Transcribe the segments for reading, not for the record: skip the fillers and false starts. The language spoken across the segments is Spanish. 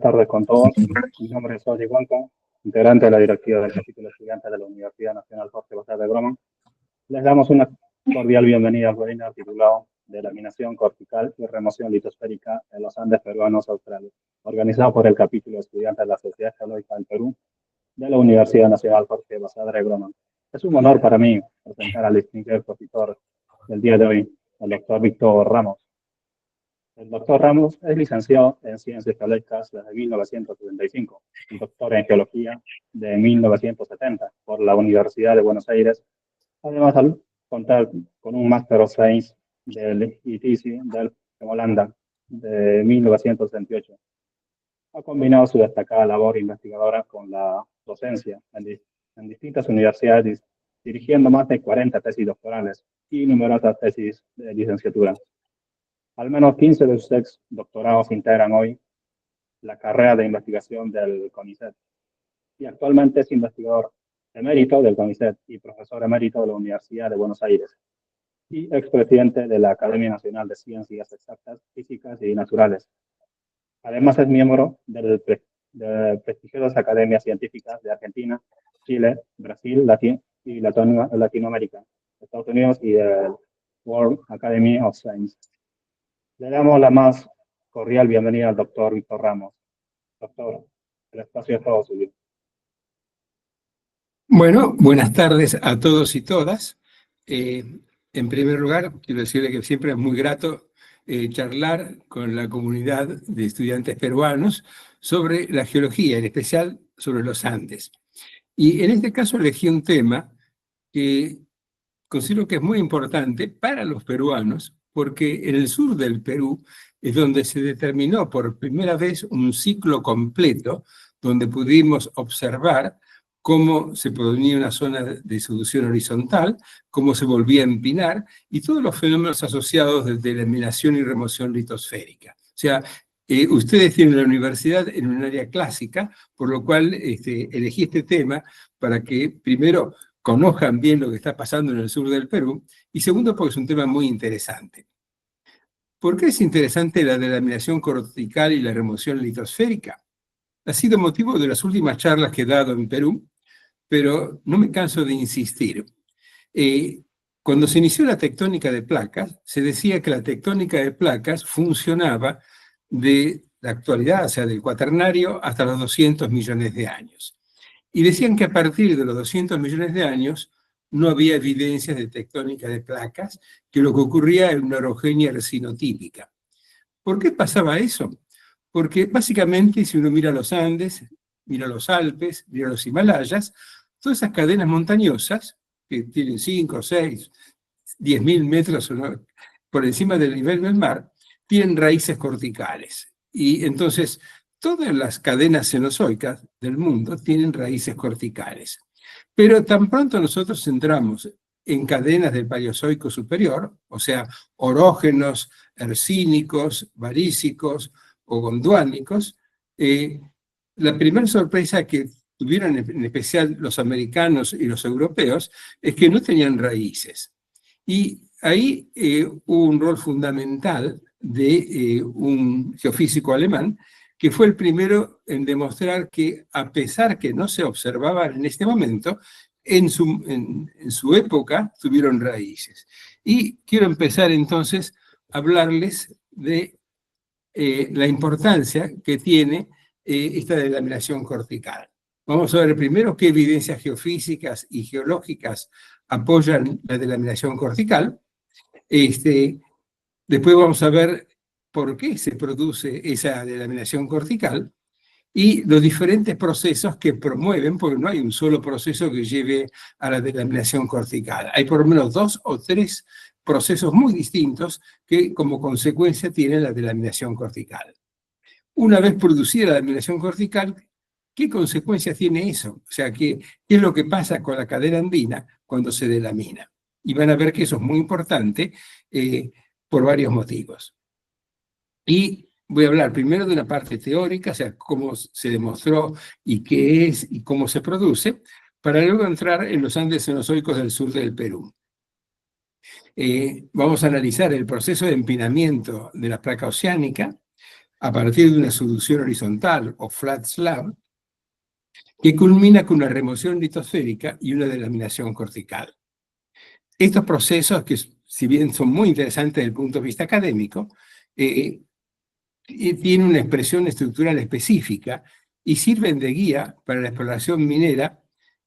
Buenas tardes con todos. Mi nombre es Jorge Huanca, integrante de la directiva del capítulo estudiante de la Universidad Nacional Jorge Basadre de Broman. Les damos una cordial bienvenida al webinar titulado Delaminación cortical y remoción litosférica en los Andes peruanos australes, organizado por el capítulo estudiante de la Sociedad Geológica del Perú de la Universidad Nacional Jorge Basadre de Broman. Es un honor para mí presentar al distinguido expositor del día de hoy, el doctor Víctor Ramos. El doctor Ramos es licenciado en Ciencias Geológicas desde 1975 y doctor en Geología de 1970 por la Universidad de Buenos Aires, además al contar con un Master of Science del ITC de Holanda de 1968. Ha combinado su destacada labor investigadora con la docencia en distintas universidades, dirigiendo más de 40 tesis doctorales y numerosas tesis de licenciatura. Al menos 15 de sus ex doctorados integran hoy la carrera de investigación del CONICET y actualmente es investigador emérito del CONICET y profesor emérito de la Universidad de Buenos Aires y expresidente de la Academia Nacional de Ciencias Exactas, Físicas y Naturales. Además es miembro de prestigiosas academias científicas de Argentina, Chile, Brasil y Latinoamérica, Estados Unidos y del World Academy of Science. Le damos la más cordial bienvenida al doctor Víctor Ramos. Doctor, el espacio es todo suyo. Bueno, buenas tardes a todos y todas. En primer lugar, quiero decirle que siempre es muy grato charlar con la comunidad de estudiantes peruanos sobre la geología, en especial sobre los Andes. Y en este caso elegí un tema que considero que es muy importante para los peruanos, porque en el sur del Perú es donde se determinó por primera vez un ciclo completo, donde pudimos observar cómo se ponía una zona de solución horizontal, cómo se volvía a empinar, y todos los fenómenos asociados de delaminación y remoción litosférica. O sea, ustedes tienen la universidad en un área clásica, por lo cual elegí este tema para que, primero, conozcan bien lo que está pasando en el sur del Perú, y segundo, porque es un tema muy interesante. ¿Por qué es interesante la delaminación cortical y la remoción litosférica? Ha sido motivo de las últimas charlas que he dado en Perú, pero no me canso de insistir. Cuando se inició la tectónica de placas, se decía que la tectónica de placas funcionaba de la actualidad, o sea, del Cuaternario, hasta los 200 millones de años. Y decían que a partir de los 200 millones de años no había evidencias de tectónica de placas, que lo que ocurría era una orogenia resinotípica. ¿Por qué pasaba eso? Porque básicamente si uno mira los Andes, mira los Alpes, mira los Himalayas, todas esas cadenas montañosas, que tienen 5, 6, 10.000 metros por encima del nivel del mar, tienen raíces corticales. Y entonces todas las cadenas cenozoicas del mundo tienen raíces corticales. Pero tan pronto nosotros entramos en cadenas del Paleozoico superior, o sea, orógenos, hercínicos, varícicos o gondvánicos, la primera sorpresa que tuvieron en especial los americanos y los europeos es que no tenían raíces. Y ahí hubo un rol fundamental de un geofísico alemán que fue el primero en demostrar que, a pesar que no se observaban en este momento, en su época tuvieron raíces. Y quiero empezar entonces a hablarles de la importancia que tiene esta delaminación cortical. Vamos a ver primero qué evidencias geofísicas y geológicas apoyan la delaminación cortical. Después vamos a ver por qué se produce esa delaminación cortical y los diferentes procesos que promueven, porque no hay un solo proceso que lleve a la delaminación cortical. Hay por lo menos 2 o 3 procesos muy distintos que como consecuencia tienen la delaminación cortical. Una vez producida la delaminación cortical, ¿qué consecuencias tiene eso? O sea, ¿qué es lo que pasa con la cadena andina cuando se delamina? Y van a ver que eso es muy importante por varios motivos. Y voy a hablar primero de una parte teórica, o sea, cómo se demostró y qué es y cómo se produce, para luego entrar en los Andes cenozoicos del sur del Perú. Vamos a analizar el proceso de empinamiento de la placa oceánica, a partir de una subducción horizontal o flat slab, que culmina con una remoción litosférica y una delaminación cortical. Estos procesos, que si bien son muy interesantes desde el punto de vista académico, tienen una expresión estructural específica y sirven de guía para la exploración minera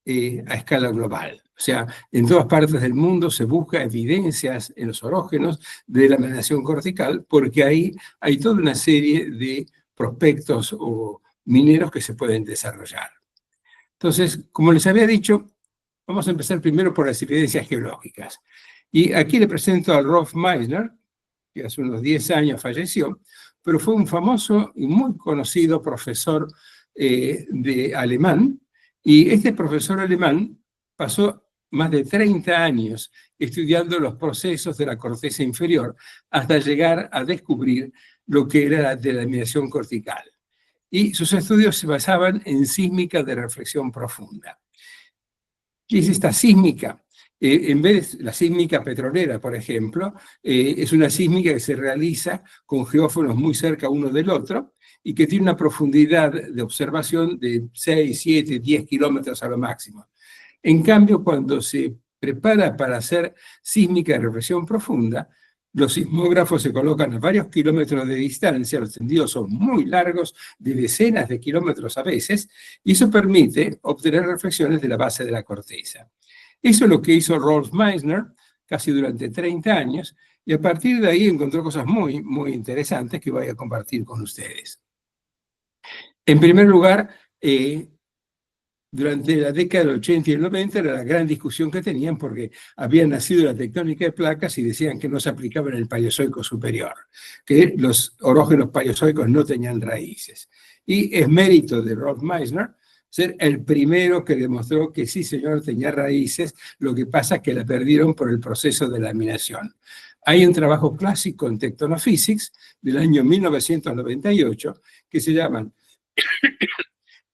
a escala global. O sea, en todas partes del mundo se busca evidencias en los orógenos de la laminación cortical, porque ahí hay toda una serie de prospectos o mineros que se pueden desarrollar. Entonces, como les había dicho, vamos a empezar primero por las evidencias geológicas. Y aquí le presento a Rolf Meissner, que hace unos 10 años falleció, pero fue un famoso y muy conocido profesor de alemán, y este profesor alemán pasó más de 30 años estudiando los procesos de la corteza inferior hasta llegar a descubrir lo que era la delaminación cortical. Y sus estudios se basaban en sísmica de reflexión profunda. ¿Qué es esta sísmica? En vez de la sísmica petrolera, por ejemplo, es una sísmica que se realiza con geófonos muy cerca uno del otro y que tiene una profundidad de observación de 6, 7, 10 kilómetros a lo máximo. En cambio, cuando se prepara para hacer sísmica de reflexión profunda, los sismógrafos se colocan a varios kilómetros de distancia, los tendidos son muy largos, de decenas de kilómetros a veces, y eso permite obtener reflexiones de la base de la corteza. Eso es lo que hizo Rolf Meissner casi durante 30 años, y a partir de ahí encontró cosas muy, muy interesantes que voy a compartir con ustedes. En primer lugar, durante la década del 80 y el 90 era la gran discusión que tenían porque había nacido la tectónica de placas y decían que no se aplicaba en el Paleozoico superior, que los orógenos paleozoicos no tenían raíces. Y es mérito de Rolf Meissner ser el primero que demostró que sí, señor, tenía raíces, lo que pasa es que la perdieron por el proceso de laminación. Hay un trabajo clásico en Tectonophysics del año 1998 que se llaman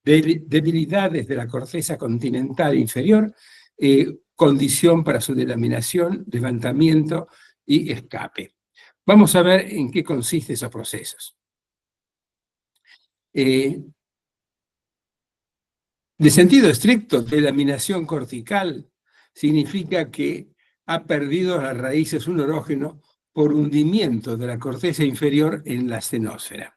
debilidades de la corteza continental inferior, condición para su delaminación, levantamiento y escape. Vamos a ver en qué consisten esos procesos. De sentido estricto, delaminación cortical significa que ha perdido las raíces un orógeno por hundimiento de la corteza inferior en la astenosfera.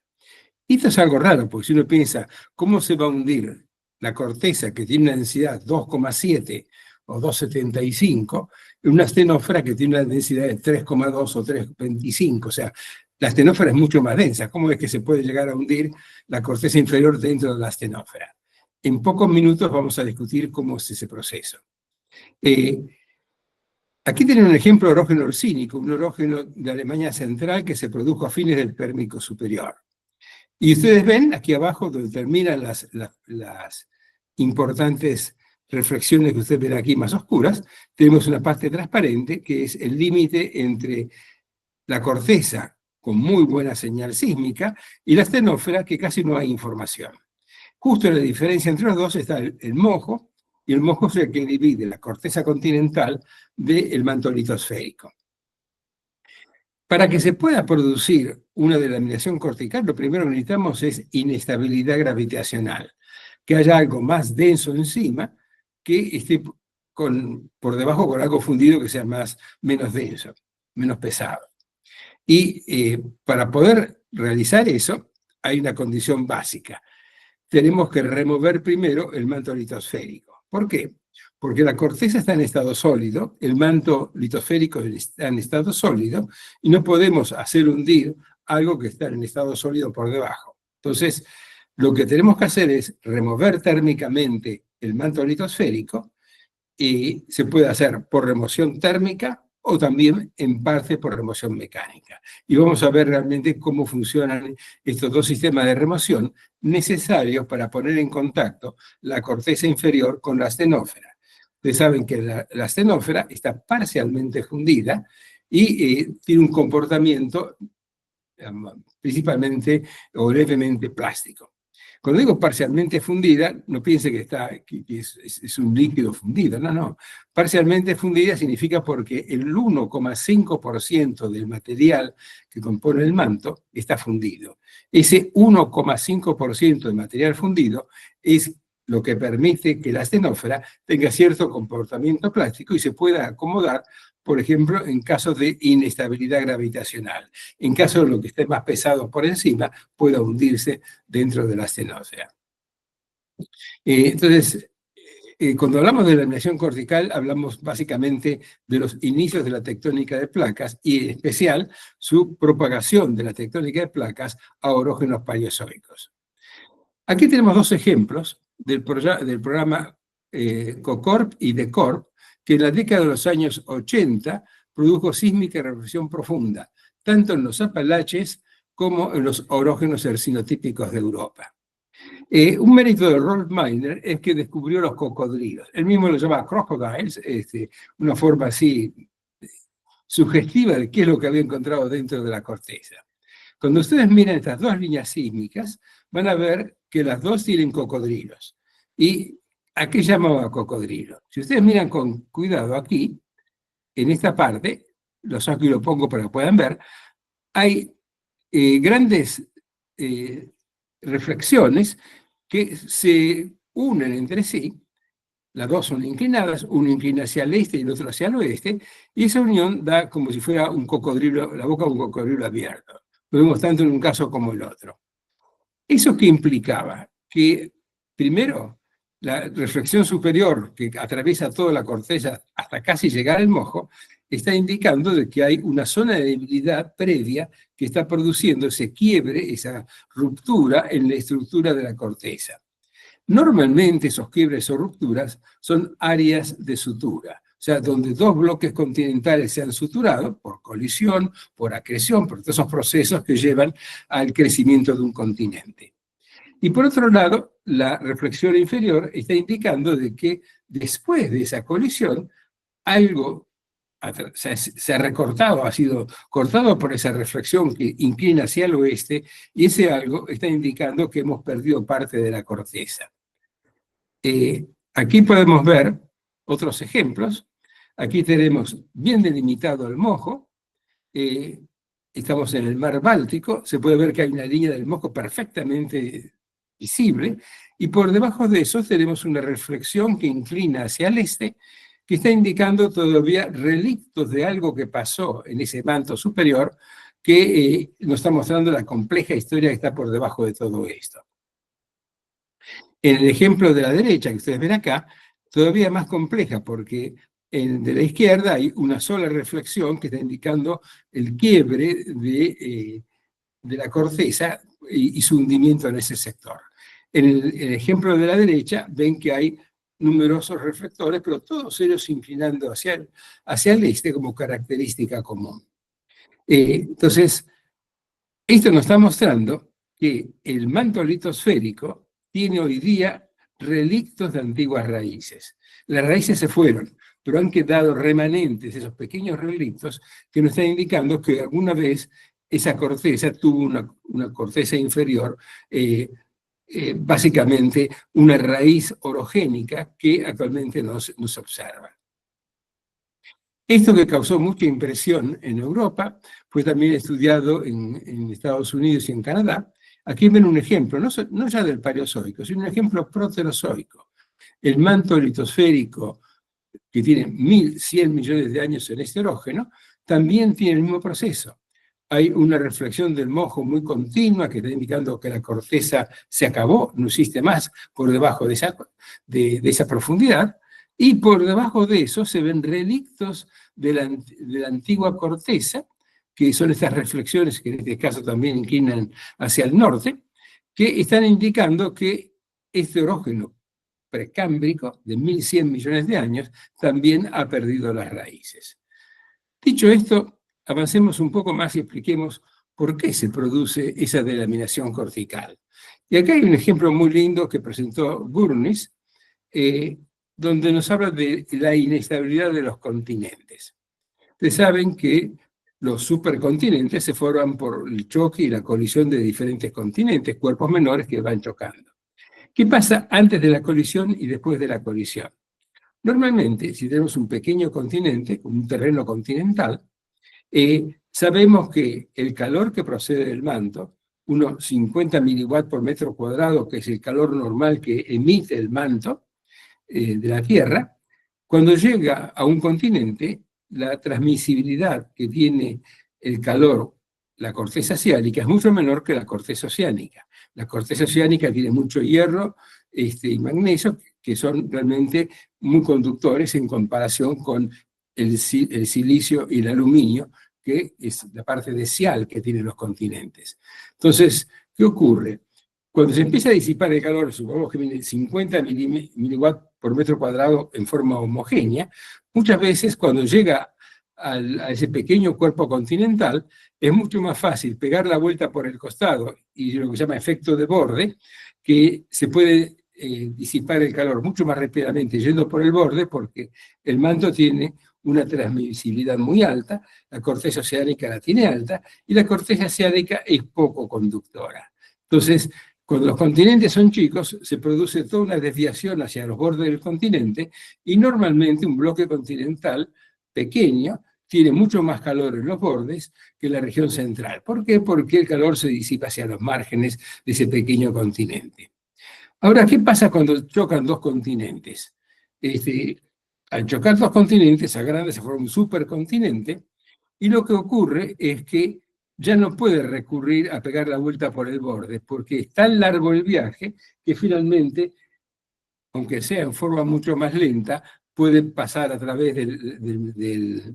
Y esto es algo raro, porque si uno piensa, ¿cómo se va a hundir la corteza que tiene una densidad 2,7 o 2,75 en una astenósfera que tiene una densidad de 3,2 o 3,25? O sea, la astenósfera es mucho más densa. ¿Cómo es que se puede llegar a hundir la corteza inferior dentro de la astenósfera? En pocos minutos vamos a discutir cómo es ese proceso. Aquí tienen un ejemplo de orógeno orsínico, un orógeno de Alemania Central que se produjo a fines del Pérmico superior. Y ustedes ven aquí abajo donde terminan las importantes reflexiones que ustedes ven aquí más oscuras, tenemos una parte transparente que es el límite entre la corteza con muy buena señal sísmica y la astenósfera que casi no hay información. Justo la diferencia entre los dos está el mojo, y el mojo es el que divide la corteza continental del manto litosférico. Para que se pueda producir una delaminación cortical, lo primero que necesitamos es inestabilidad gravitacional, que haya algo más denso encima que esté por debajo con algo fundido que sea menos denso, menos pesado. Y para poder realizar eso, hay una condición básica. Tenemos que remover primero el manto litosférico. ¿Por qué? Porque la corteza está en estado sólido, el manto litosférico está en estado sólido, y no podemos hacer hundir algo que está en estado sólido por debajo. Entonces, lo que tenemos que hacer es remover térmicamente el manto litosférico, y se puede hacer por remoción térmica o también en parte por remoción mecánica. Y vamos a ver realmente cómo funcionan estos dos sistemas de remoción necesarios para poner en contacto la corteza inferior con la astenósfera. Ustedes saben que la astenósfera está parcialmente fundida y tiene un comportamiento principalmente o levemente plástico. Cuando digo parcialmente fundida, no piense que es un líquido fundido, no, no. Parcialmente fundida significa porque el 1,5% del material que compone el manto está fundido. Ese 1,5% de material fundido es lo que permite que la astenófera tenga cierto comportamiento plástico y se pueda acomodar, por ejemplo, en casos de inestabilidad gravitacional. En caso de lo que esté más pesado por encima, pueda hundirse dentro de la astenósfera. Entonces, cuando hablamos de la laminación cortical, hablamos básicamente de los inicios de la tectónica de placas y en especial su propagación de la tectónica de placas a orógenos paleozoicos. Aquí tenemos dos ejemplos del programa COCORP y DECORP, que en la década de los años 80 produjo sísmica y reflexión profunda, tanto en los Apalaches como en los orógenos hercinotípicos de Europa. Un mérito de Rolf Miner es que descubrió los cocodrilos. Él mismo lo llama crocodiles, una forma así sugestiva de qué es lo que había encontrado dentro de la corteza. Cuando ustedes miran estas dos líneas sísmicas, van a ver que las dos tienen cocodrilos. ¿Y a qué llamaba cocodrilo? Si ustedes miran con cuidado aquí, en esta parte, los aquí lo pongo para que puedan ver, hay grandes reflexiones que se unen entre sí. Las dos son inclinadas, uno inclina hacia el este y el otro hacia el oeste, y esa unión da como si fuera un cocodrilo, la boca de un cocodrilo abierto. Lo vemos tanto en un caso como en el otro. ¿Eso qué implicaba? Que, primero, la reflexión superior que atraviesa toda la corteza hasta casi llegar al mojo, está indicando de que hay una zona de debilidad previa que está produciendo ese quiebre, esa ruptura en la estructura de la corteza. Normalmente esos quiebres o rupturas son áreas de sutura, o sea, donde dos bloques continentales se han suturado por colisión, por acreción, por todos esos procesos que llevan al crecimiento de un continente. Y por otro lado, la reflexión inferior está indicando de que después de esa colisión, algo se ha recortado, ha sido cortado por esa reflexión que inclina hacia el oeste, y ese algo está indicando que hemos perdido parte de la corteza. Aquí podemos ver otros ejemplos. Aquí tenemos bien delimitado el mojo. Estamos en el mar Báltico. Se puede ver que hay una línea del mojo perfectamente visible. Y por debajo de eso tenemos una reflexión que inclina hacia el este, que está indicando todavía relictos de algo que pasó en ese manto superior, que nos está mostrando la compleja historia que está por debajo de todo esto. En el ejemplo de la derecha, que ustedes ven acá, todavía más compleja, porque de la izquierda hay una sola reflexión que está indicando el quiebre de la corteza y su hundimiento en ese sector. En el ejemplo de la derecha ven que hay numerosos reflectores, pero todos ellos inclinando hacia el este como característica común. Entonces, esto nos está mostrando que el manto litosférico tiene hoy día relictos de antiguas raíces. Las raíces se fueron, pero han quedado remanentes, esos pequeños relictos, que nos están indicando que alguna vez esa corteza tuvo una corteza inferior, básicamente una raíz orogénica que actualmente no se observa. Esto que causó mucha impresión en Europa fue también estudiado en Estados Unidos y en Canadá. Aquí ven un ejemplo, no ya del Paleozoico, sino un ejemplo proterozoico. El manto litosférico, que tiene 1.100 millones de años en este erógeno, también tiene el mismo proceso. Hay una reflexión del mojo muy continua que está indicando que la corteza se acabó, no existe más por debajo de esa profundidad, y por debajo de eso se ven relictos de la antigua corteza, que son estas reflexiones que en este caso también inclinan hacia el norte, que están indicando que este orógeno precámbrico de 1.100 millones de años también ha perdido las raíces. Dicho esto, avancemos un poco más y expliquemos por qué se produce esa delaminación cortical. Y acá hay un ejemplo muy lindo que presentó Burnis, donde nos habla de la inestabilidad de los continentes. Ustedes saben que los supercontinentes se forman por el choque y la colisión de diferentes continentes, cuerpos menores que van chocando. ¿Qué pasa antes de la colisión y después de la colisión? Normalmente, si tenemos un pequeño continente, un terreno continental, sabemos que el calor que procede del manto, unos 50 miliwatts por metro cuadrado, que es el calor normal que emite el manto de la Tierra, cuando llega a un continente, la transmisibilidad que tiene el calor, la corteza oceánica, es mucho menor que la corteza oceánica. La corteza oceánica tiene mucho hierro y magnesio, que son realmente muy conductores en comparación con el silicio y el aluminio, que es la parte decial que tienen los continentes. Entonces, ¿qué ocurre? Cuando se empieza a disipar el calor, supongamos que viene 50 miliwatts por metro cuadrado en forma homogénea, muchas veces cuando llega a ese pequeño cuerpo continental, es mucho más fácil pegar la vuelta por el costado y lo que se llama efecto de borde, que se puede disipar el calor mucho más rápidamente yendo por el borde, porque el manto tiene una transmisibilidad muy alta, la corteza oceánica la tiene alta, y la corteza oceánica es poco conductora. Entonces, cuando los continentes son chicos, se produce toda una desviación hacia los bordes del continente, y normalmente un bloque continental pequeño tiene mucho más calor en los bordes que la región central. ¿Por qué? Porque el calor se disipa hacia los márgenes de ese pequeño continente. Ahora, ¿qué pasa cuando chocan dos continentes? Al chocar dos continentes, esa grande se forma un supercontinente, y lo que ocurre es que ya no puede recurrir a pegar la vuelta por el borde, porque es tan largo el viaje que finalmente, aunque sea en forma mucho más lenta, puede pasar a través de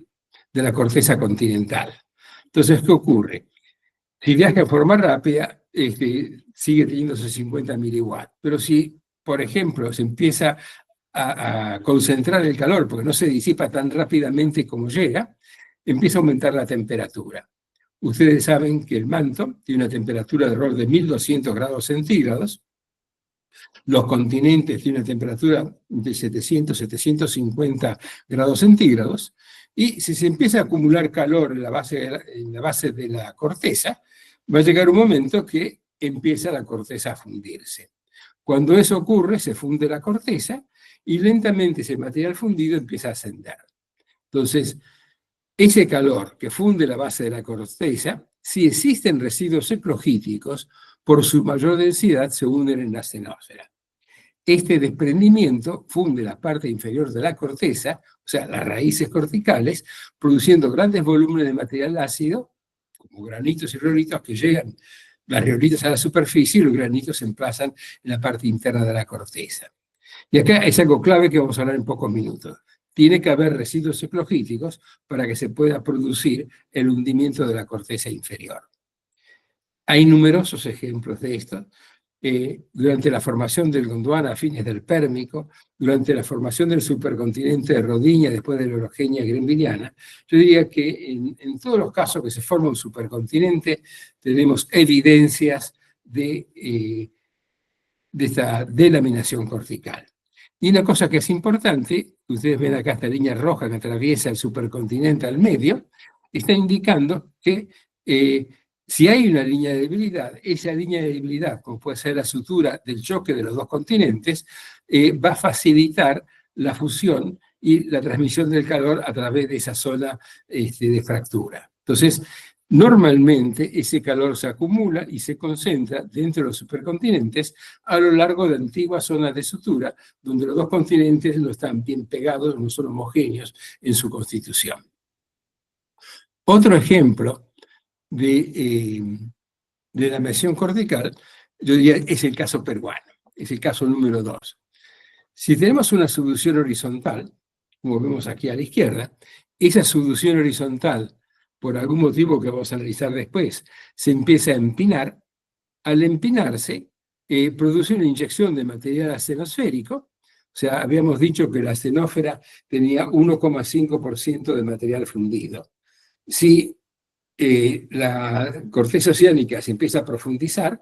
la corteza continental. Entonces, ¿qué ocurre? Si viaja en forma rápida, sigue teniendo esos 50 miliwatts. Pero si, por ejemplo, se empieza a concentrar el calor, porque no se disipa tan rápidamente como llega, empieza a aumentar la temperatura. Ustedes saben que el manto tiene una temperatura de alrededor de 1200 grados centígrados, los continentes tienen una temperatura de 700, 750 grados centígrados, y si se empieza a acumular calor en la base de la corteza, va a llegar un momento que empieza la corteza a fundirse. Cuando eso ocurre, se funde la corteza y lentamente ese material fundido empieza a ascender. Entonces, ese calor que funde la base de la corteza, si existen residuos eclogíticos, por su mayor densidad se hunden en la xenósfera. Este desprendimiento funde la parte inferior de la corteza, o sea, las raíces corticales, produciendo grandes volúmenes de material ácido, como granitos y riolitos que llegan, las riolitas a la superficie y los granitos se emplazan en la parte interna de la corteza. Y acá es algo clave que vamos a hablar en pocos minutos. Tiene que haber residuos eclogíticos para que se pueda producir el hundimiento de la corteza inferior. Hay numerosos ejemplos de esto. Durante la formación del Gondwana a fines del Pérmico, durante la formación del supercontinente de Rodinia después de la Orogenia greenvilliana, yo diría que en todos los casos que se forma un supercontinente tenemos evidencias de esta delaminación cortical. Y una cosa que es importante, ustedes ven acá esta línea roja que atraviesa el supercontinente al medio, está indicando que si hay una línea de debilidad, esa línea de debilidad, como puede ser la sutura del choque de los dos continentes, va a facilitar la fusión y la transmisión del calor a través de esa zona de fractura. Entonces, normalmente ese calor se acumula y se concentra dentro de los supercontinentes a lo largo de antiguas zonas de sutura, donde los dos continentes no están bien pegados, no son homogéneos en su constitución. Otro ejemplo de la mesión cortical, yo diría, es el caso peruano, es el caso número 2. Si tenemos una subducción horizontal, como vemos aquí a la izquierda, esa subducción horizontal, por algún motivo que vamos a analizar después, se empieza a empinar. Al empinarse, produce una inyección de material astenosférico, o sea, habíamos dicho que la astenósfera tenía 1,5% de material fundido. Si la corteza oceánica se empieza a profundizar,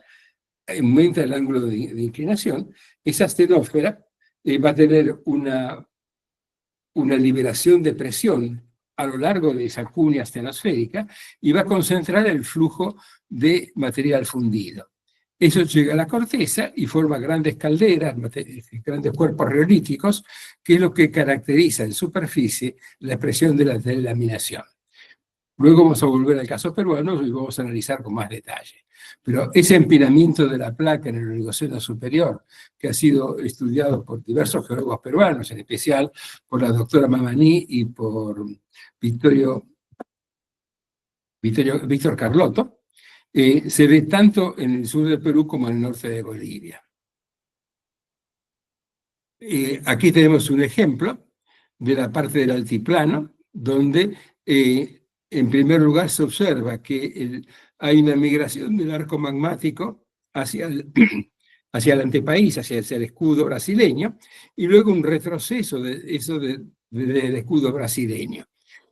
aumenta el ángulo de inclinación, esa astenósfera va a tener una liberación de presión a lo largo de esa cuña astenosférica y va a concentrar el flujo de material fundido. Eso llega a la corteza y forma grandes calderas, grandes cuerpos reolíticos, que es lo que caracteriza en superficie la expresión de la delaminación. Luego vamos a volver al caso peruano y vamos a analizar con más detalle. Pero ese empinamiento de la placa en el Oligoceno superior, que ha sido estudiado por diversos geólogos peruanos, en especial por la doctora Mamani y por Víctor Carlotto, se ve tanto en el sur del Perú como en el norte de Bolivia. Aquí tenemos un ejemplo de la parte del altiplano, donde en primer lugar se observa que hay una migración del arco magmático hacia hacia el antepaís, hacia el escudo brasileño, y luego un retroceso del escudo brasileño.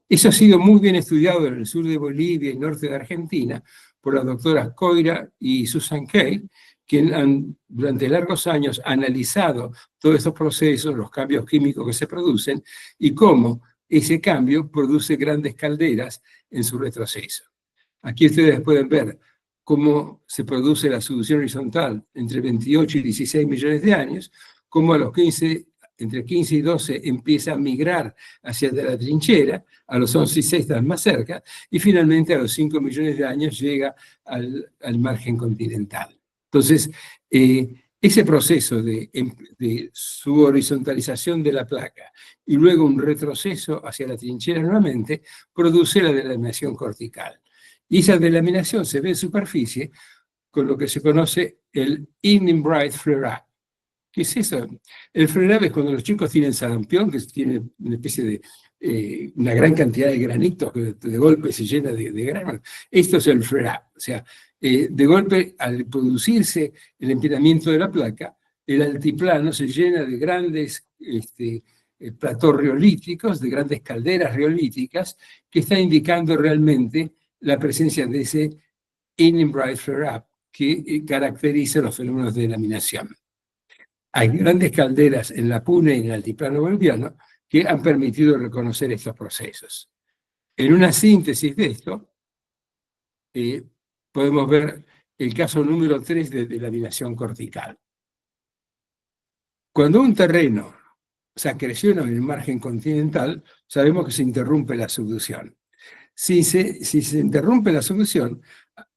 Eso ha sido muy bien estudiado en el sur de Bolivia y norte de Argentina por las doctoras Coira y Susan Kay, quienes han durante largos años analizado todos estos procesos, los cambios químicos que se producen y cómo ese cambio produce grandes calderas en su retroceso. Aquí ustedes pueden ver cómo se produce la subducción horizontal entre 28 y 16 millones de años, cómo a los entre 15 y 12 empieza a migrar hacia la trinchera, a los 11 y 6 están más cerca, y finalmente a los 5 millones de años llega al margen continental. Entonces, ese proceso de su horizontalización de la placa y luego un retroceso hacia la trinchera nuevamente, produce la delaminación cortical. Y esa delaminación se ve en superficie con lo que se conoce el Evening Bright Flare-Up. ¿Qué es eso? El flare-up es cuando los chicos tienen sarampión, que tiene una especie de una gran cantidad de granitos que de golpe se llena de granos. Esto es el flare-up. O sea, de golpe, al producirse el empinamiento de la placa, el altiplano se llena de grandes platós riolíticos, de grandes calderas riolíticas, que está indicando realmente la presencia de ese Evening Bright Flare-Up que caracteriza los fenómenos de delaminación. Hay grandes calderas en la Puna y en el altiplano boliviano que han permitido reconocer estos procesos. En una síntesis de esto, podemos ver el caso número 3 de delaminación cortical. Cuando un terreno se acreciona en el margen continental, sabemos que se interrumpe la subducción. Si se interrumpe la subducción,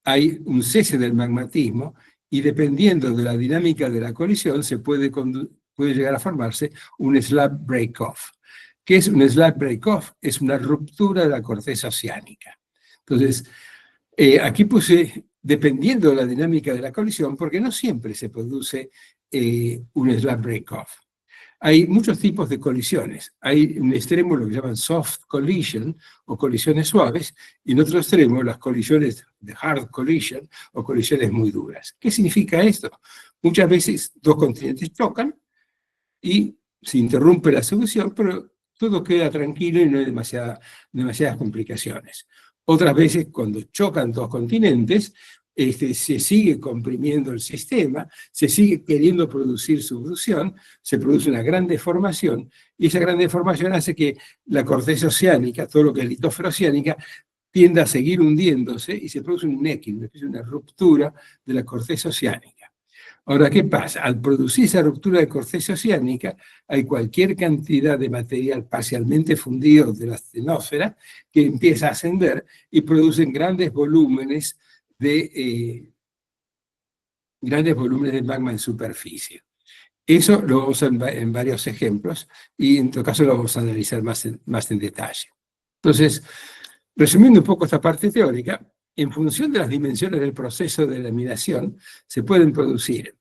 hay un cese del magmatismo y dependiendo de la dinámica de la colisión se puede llegar a formarse un slab break-off. ¿Qué es un slab break-off? Es una ruptura de la corteza oceánica. Entonces, aquí puse dependiendo de la dinámica de la colisión, porque no siempre se produce un slab break-off. Hay muchos tipos de colisiones. Hay un extremo lo que llaman soft collision o colisiones suaves, y en otro extremo las colisiones de hard collision o colisiones muy duras. ¿Qué significa esto? Muchas veces dos continentes chocan y se interrumpe la subducción, pero todo queda tranquilo y no hay demasiadas complicaciones. Otras veces, cuando chocan dos continentes, se sigue comprimiendo el sistema, se sigue queriendo producir subducción, se produce una gran deformación, y esa gran deformación hace que la corteza oceánica, todo lo que es litósfera oceánica, tienda a seguir hundiéndose y se produce un necking, una ruptura de la corteza oceánica. Ahora, ¿qué pasa? Al producir esa ruptura de corteza oceánica, hay cualquier cantidad de material parcialmente fundido de la astenosfera que empieza a ascender y producen grandes volúmenes de magma en superficie. Eso lo vamos a ver en varios ejemplos y en todo caso lo vamos a analizar más en detalle. Entonces, resumiendo un poco esta parte teórica, en función de las dimensiones del proceso de laminación, se pueden producir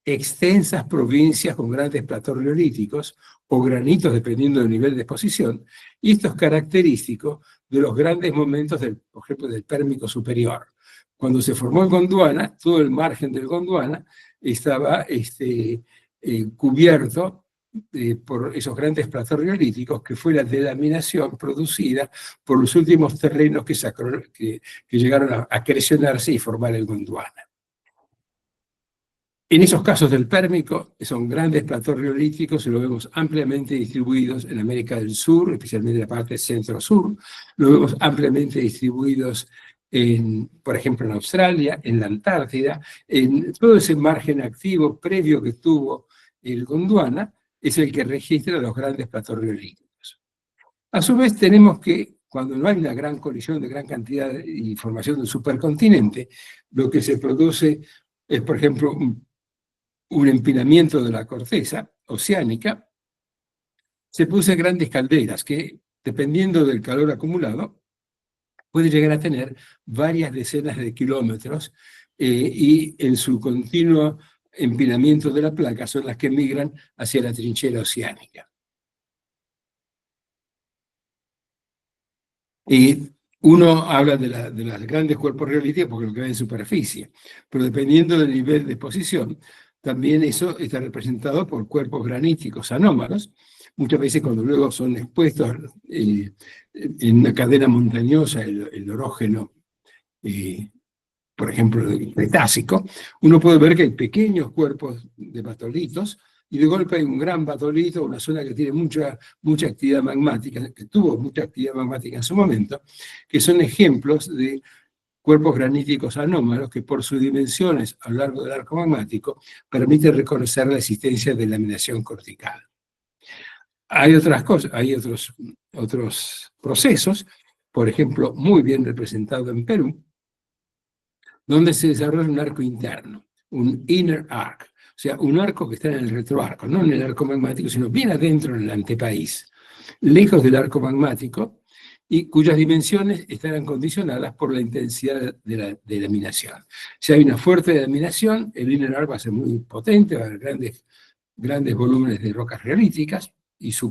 extensas provincias con grandes platós riolíticos o granitos dependiendo del nivel de exposición, y esto es característico de los grandes momentos, por ejemplo, del Pérmico superior. Cuando se formó el Gondwana, todo el margen del Gondwana estaba cubierto por esos grandes platós riolíticos, que fue la delaminación producida por los últimos terrenos que llegaron a acrecionarse y formar el Gondwana. En esos casos del Pérmico, son grandes platós riolíticos y lo vemos ampliamente distribuidos en América del Sur, especialmente en la parte centro-sur, lo vemos ampliamente distribuidos por ejemplo, en Australia, en la Antártida, en todo ese margen activo previo que tuvo el Gondwana, es el que registra los grandes platos riolíticos. A su vez, tenemos que, cuando no hay una gran colisión de gran cantidad y formación de un supercontinente, lo que se produce es, por ejemplo, un empinamiento de la corteza oceánica. Se producen grandes calderas que, dependiendo del calor acumulado, puede llegar a tener varias decenas de kilómetros y en su continuo empinamiento de la placa son las que migran hacia la trinchera oceánica. Y uno habla de los grandes cuerpos riolíticos porque lo que ve en superficie, pero dependiendo del nivel de exposición, también eso está representado por cuerpos graníticos anómalos, muchas veces cuando luego son expuestos en una cadena montañosa, el orógeno, por ejemplo, el Cretácico, uno puede ver que hay pequeños cuerpos de batolitos, y de golpe hay un gran batolito, una zona que tiene mucha actividad magmática, que tuvo mucha actividad magmática en su momento, que son ejemplos de cuerpos graníticos anómalos que por sus dimensiones a lo largo del arco magmático permiten reconocer la existencia de laminación cortical. Hay otras cosas, hay otros procesos, por ejemplo, muy bien representado en Perú, donde se desarrolla un arco interno, un inner arc, o sea, un arco que está en el retroarco, no en el arco magmático, sino bien adentro en el antepaís, lejos del arco magmático, y cuyas dimensiones estarán condicionadas por la intensidad de la laminación. Si hay una fuerte laminación, el inner arc va a ser muy potente, va a haber grandes volúmenes de rocas riolíticas y su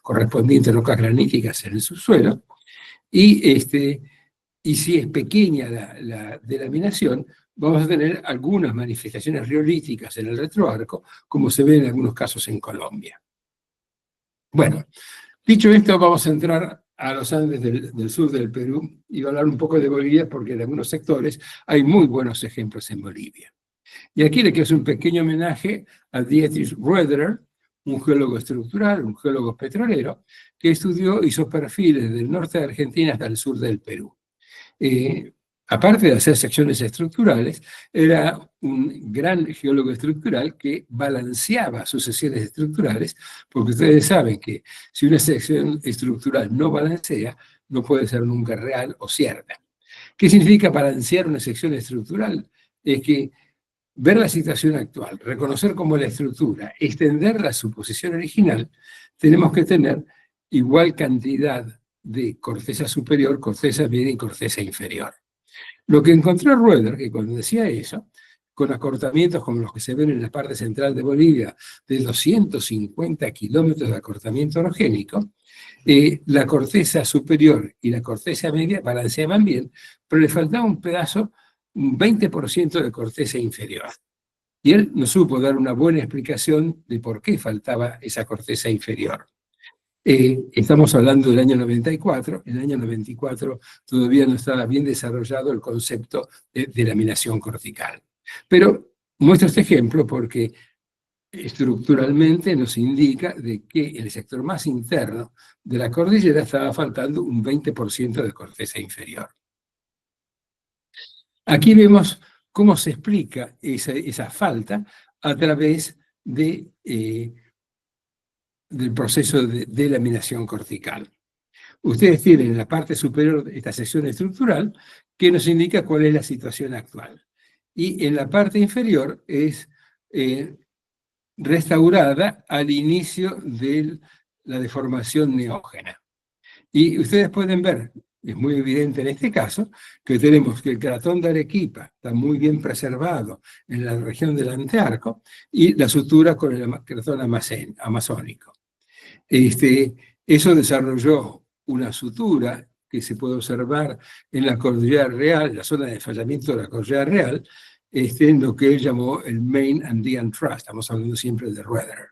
correspondiente rocas graníticas en el subsuelo, y si es pequeña la delaminación, vamos a tener algunas manifestaciones riolíticas en el retroarco, como se ve en algunos casos en Colombia. Bueno, dicho esto, vamos a entrar a los Andes del sur del Perú y voy a hablar un poco de Bolivia, porque en algunos sectores hay muy buenos ejemplos en Bolivia. Y aquí le quiero hacer un pequeño homenaje a Dietrich Roederer, un geólogo estructural, un geólogo petrolero, que hizo perfiles del norte de Argentina hasta el sur del Perú. Aparte de hacer secciones estructurales, era un gran geólogo estructural que balanceaba sucesiones estructurales, porque ustedes saben que si una sección estructural no balancea, no puede ser nunca real o cierta. ¿Qué significa balancear una sección estructural? Es que ver la situación actual, reconocer cómo la estructura, extenderla a su posición original, tenemos que tener igual cantidad de corteza superior, corteza media y corteza inferior. Lo que encontró Roederer, que cuando decía eso, con acortamientos como los que se ven en la parte central de Bolivia, de 250 kilómetros de acortamiento orogénico, la corteza superior y la corteza media balanceaban bien, pero le faltaba un pedazo, un 20% de corteza inferior. Y él no supo dar una buena explicación de por qué faltaba esa corteza inferior. Estamos hablando del año 94, en el año 94 todavía no estaba bien desarrollado el concepto de laminación cortical. Pero muestro este ejemplo porque estructuralmente nos indica de que en el sector más interno de la cordillera estaba faltando un 20% de corteza inferior. Aquí vemos cómo se explica esa falta a través del proceso de laminación cortical. Ustedes tienen en la parte superior esta sección estructural que nos indica cuál es la situación actual. Y en la parte inferior es restaurada al inicio de la deformación neógena. Y ustedes pueden ver, es muy evidente en este caso, que tenemos que el cratón de Arequipa está muy bien preservado en la región del antearco y la sutura con el cratón amazónico. Eso desarrolló una sutura que se puede observar en la cordillera real, la zona de fallamiento de la cordillera real, en lo que él llamó el Main Andean Thrust. Estamos hablando siempre de Roederer.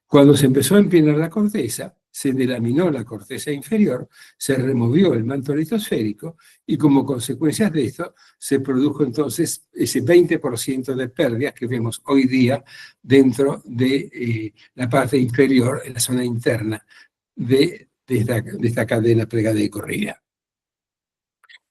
Cuando se empezó a empinar la corteza, se delaminó la corteza inferior, se removió el manto litosférico y como consecuencia de esto se produjo entonces ese 20% de pérdidas que vemos hoy día dentro de la parte inferior, en la zona interna de esta cadena plegada y corrida.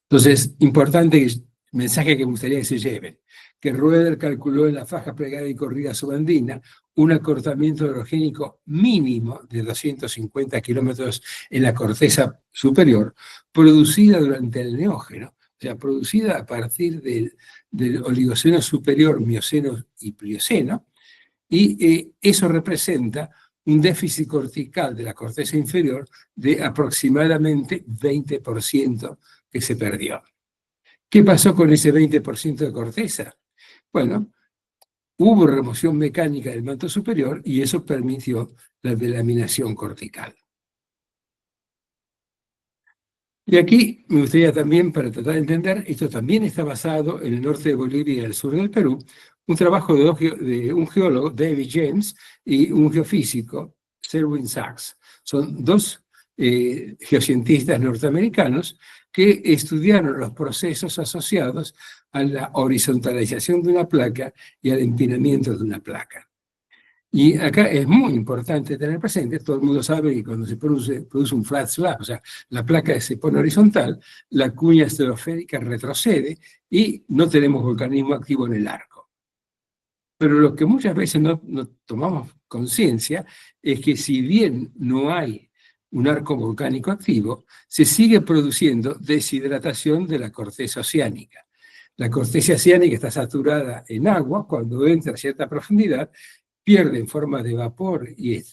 Entonces, importante mensaje que me gustaría que se lleven, que Roeder calculó en la faja plegada y corrida subandina un acortamiento orogénico mínimo de 250 kilómetros en la corteza superior, producida durante el Neógeno, o sea, producida a partir del Oligoceno superior, Mioceno y Plioceno, y eso representa un déficit cortical de la corteza inferior de aproximadamente 20% que se perdió. ¿Qué pasó con ese 20% de corteza? Bueno, hubo remoción mecánica del manto superior y eso permitió la delaminación cortical. Y aquí me gustaría también, para tratar de entender, esto también está basado en el norte de Bolivia y el sur del Perú, un trabajo de un geólogo, David James, y un geofísico, Selwyn Sachs. Son dos geocientistas norteamericanos que estudiaron los procesos asociados a la horizontalización de una placa y al empinamiento de una placa. Y acá es muy importante tener presente, todo el mundo sabe que cuando se produce un flat slab, o sea, la placa se pone horizontal, la cuña estenosférica retrocede y no tenemos volcanismo activo en el arco. Pero lo que muchas veces no tomamos conciencia es que si bien no hay un arco volcánico activo, se sigue produciendo deshidratación de la corteza oceánica. La corteza oceánica está saturada en agua cuando entra a cierta profundidad, pierde en forma de vapor y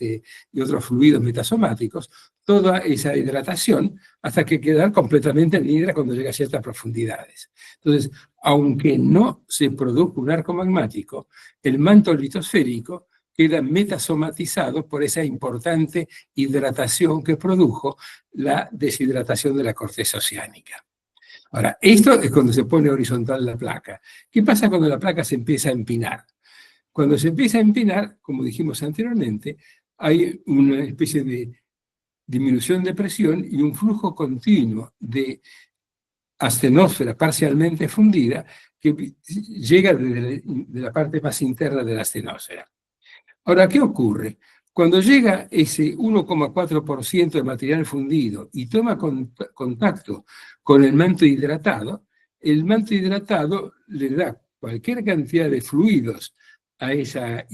otros fluidos metasomáticos toda esa hidratación hasta que queda completamente negra cuando llega a ciertas profundidades. Entonces, aunque no se produzca un arco magmático, el manto litosférico queda metasomatizado por esa importante hidratación que produjo la deshidratación de la corteza oceánica. Ahora, esto es cuando se pone horizontal la placa. ¿Qué pasa cuando la placa se empieza a empinar? Cuando se empieza a empinar, como dijimos anteriormente, hay una especie de disminución de presión y un flujo continuo de astenósfera parcialmente fundida que llega de la parte más interna de la astenósfera. Ahora, ¿qué ocurre? Cuando llega ese 1,4% de material fundido y toma contacto con el manto hidratado le da cualquier cantidad de fluidos a esa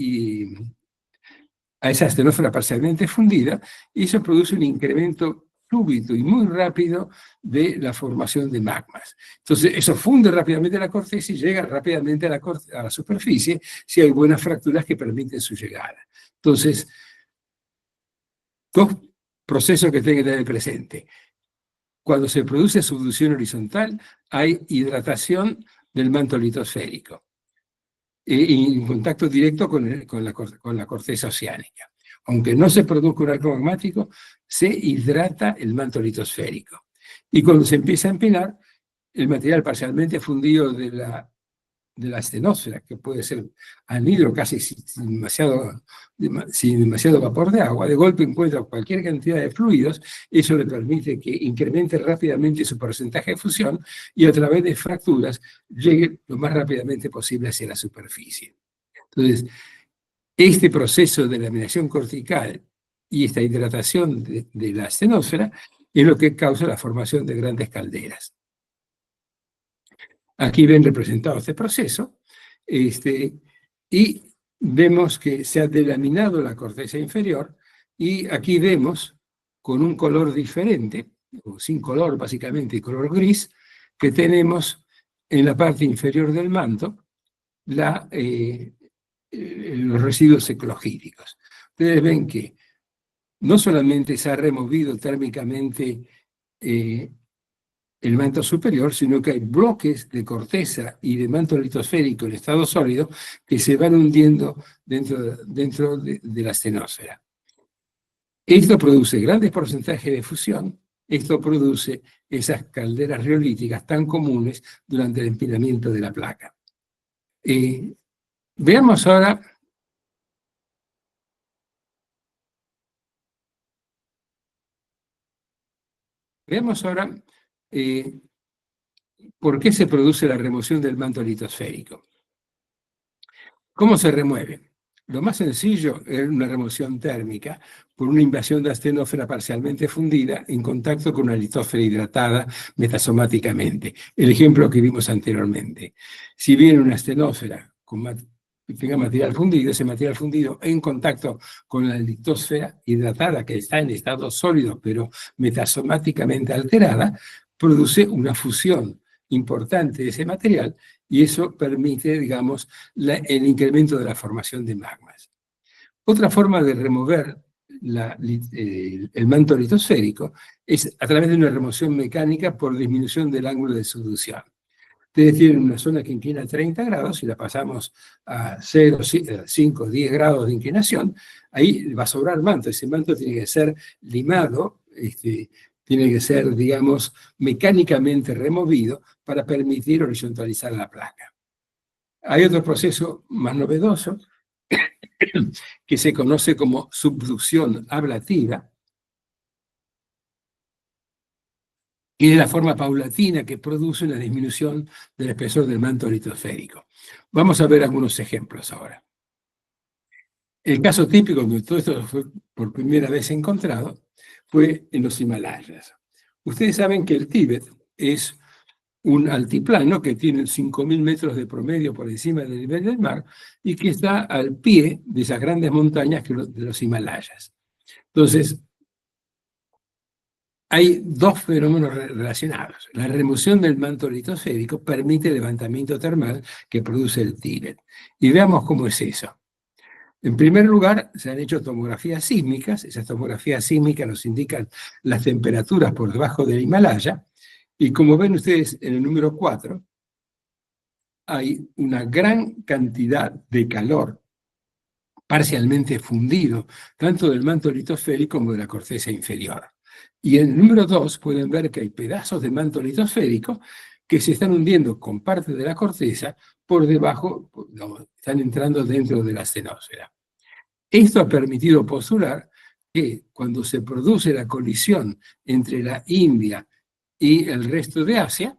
astenósfera parcialmente fundida, y eso produce un incremento súbito y muy rápido de la formación de magmas. Entonces, eso funde rápidamente la corteza y llega rápidamente a la superficie si hay buenas fracturas que permiten su llegada. Entonces, dos procesos que tienen que tener presente. Cuando se produce subducción horizontal, hay hidratación del manto litosférico y en contacto directo con la corteza oceánica. Aunque no se produzca un arco magmático, se hidrata el manto litosférico. Y cuando se empieza a empinar, el material parcialmente fundido de la astenósfera, que puede ser anhidro casi sin demasiado vapor de agua, de golpe encuentra cualquier cantidad de fluidos, eso le permite que incremente rápidamente su porcentaje de fusión y a través de fracturas llegue lo más rápidamente posible hacia la superficie. Entonces, este proceso de laminación cortical y esta hidratación de la astenósfera es lo que causa la formación de grandes calderas. Aquí ven representado este proceso, y vemos que se ha delaminado la corteza inferior, y aquí vemos con un color diferente, o sin color básicamente, color gris, que tenemos en la parte inferior del manto los residuos eclogíticos. Ustedes ven que no solamente se ha removido térmicamente el manto superior, sino que hay bloques de corteza y de manto litosférico en estado sólido que se van hundiendo dentro de la astenósfera. Esto produce grandes porcentajes de fusión, esto produce esas calderas riolíticas tan comunes durante el empinamiento de la placa. Veamos ahora por qué se produce la remoción del manto litosférico. ¿Cómo se remueve? Lo más sencillo es una remoción térmica por una invasión de astenósfera parcialmente fundida en contacto con una litósfera hidratada metasomáticamente. El ejemplo que vimos anteriormente. Si viene una astenósfera que tenga material fundido, ese material fundido en contacto con la litósfera hidratada que está en estado sólido pero metasomáticamente alterada, produce una fusión importante de ese material y eso permite, digamos, el incremento de la formación de magmas. Otra forma de remover el manto litosférico es a través de una remoción mecánica por disminución del ángulo de subducción. Ustedes tienen una zona que inclina 30 grados y la pasamos a 0, 5, 10 grados de inclinación, ahí va a sobrar manto. Ese manto tiene que ser limado, tiene que ser, digamos, mecánicamente removido para permitir horizontalizar la placa. Hay otro proceso más novedoso que se conoce como subducción ablativa, y es la forma paulatina que produce una disminución del espesor del manto litosférico. Vamos a ver algunos ejemplos ahora. El caso típico, donde todo esto fue por primera vez encontrado, fue en los Himalayas. Ustedes saben que el Tíbet es un altiplano que tiene 5.000 metros de promedio por encima del nivel del mar y que está al pie de esas grandes montañas de los Himalayas. Entonces, hay dos fenómenos relacionados. La remoción del manto litosférico permite el levantamiento termal que produce el Tíbet. Y veamos cómo es eso. En primer lugar, se han hecho tomografías sísmicas. Esas tomografías sísmicas nos indican las temperaturas por debajo del Himalaya. Y como ven ustedes en el número 4, hay una gran cantidad de calor parcialmente fundido, tanto del manto litosférico como de la corteza inferior. Y en el número 2 pueden ver que hay pedazos de manto litosférico que se están hundiendo con parte de la corteza por debajo, digamos, están entrando dentro de la astenósfera. Esto ha permitido postular que cuando se produce la colisión entre la India y el resto de Asia,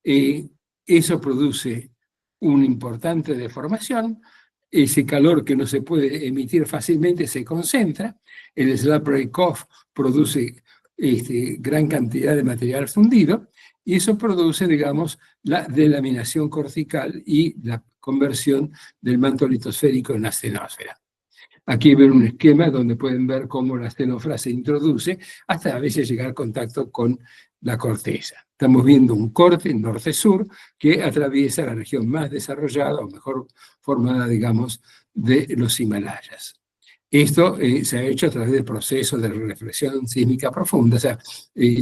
eso produce una importante deformación. Ese calor que no se puede emitir fácilmente se concentra, el slab break-off produce gran cantidad de material fundido, y eso produce, digamos, la delaminación cortical y la conversión del manto litosférico en astenósfera. Aquí ven un esquema donde pueden ver cómo la astenósfera se introduce hasta a veces llegar a contacto con la corteza. Estamos viendo un corte norte-sur que atraviesa la región más desarrollada o mejor formada, digamos, de los Himalayas. Esto se ha hecho a través del proceso de reflexión sísmica profunda, o sea,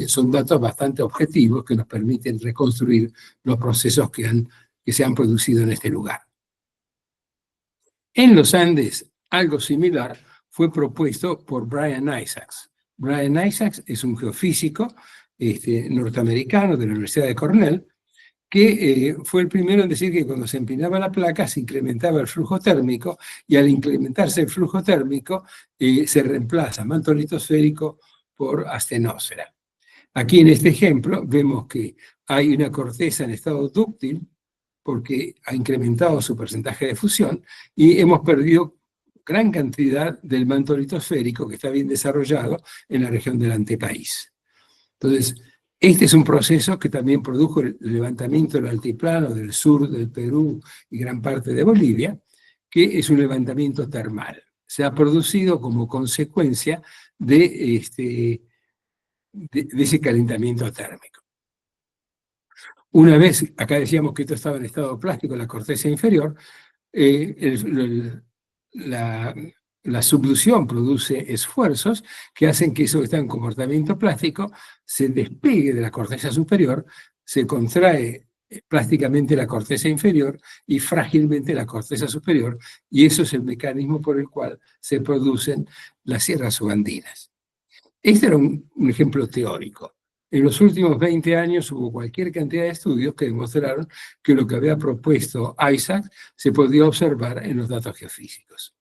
son datos bastante objetivos que nos permiten reconstruir los procesos que se han producido en este lugar. En los Andes, algo similar fue propuesto por Brian Isaacs. Brian Isaacs es un geofísico norteamericano de la Universidad de Cornell, que fue el primero en decir que cuando se empinaba la placa se incrementaba el flujo térmico, y al incrementarse el flujo térmico se reemplaza manto litosférico por astenósfera. Aquí en este ejemplo vemos que hay una corteza en estado dúctil porque ha incrementado su porcentaje de fusión y hemos perdido gran cantidad del manto litosférico que está bien desarrollado en la región del antepaís. Entonces, este es un proceso que también produjo el levantamiento del altiplano del sur del Perú y gran parte de Bolivia, que es un levantamiento termal. Se ha producido como consecuencia de ese calentamiento térmico. Una vez, acá decíamos que esto estaba en estado plástico, la corteza inferior, la subducción produce esfuerzos que hacen que eso que está en comportamiento plástico se despegue de la corteza superior, se contrae plásticamente la corteza inferior y frágilmente la corteza superior, y eso es el mecanismo por el cual se producen las sierras subandinas. Este era un ejemplo teórico. En los últimos 20 años hubo cualquier cantidad de estudios que demostraron que lo que había propuesto Isaac se podía observar en los datos geofísicos.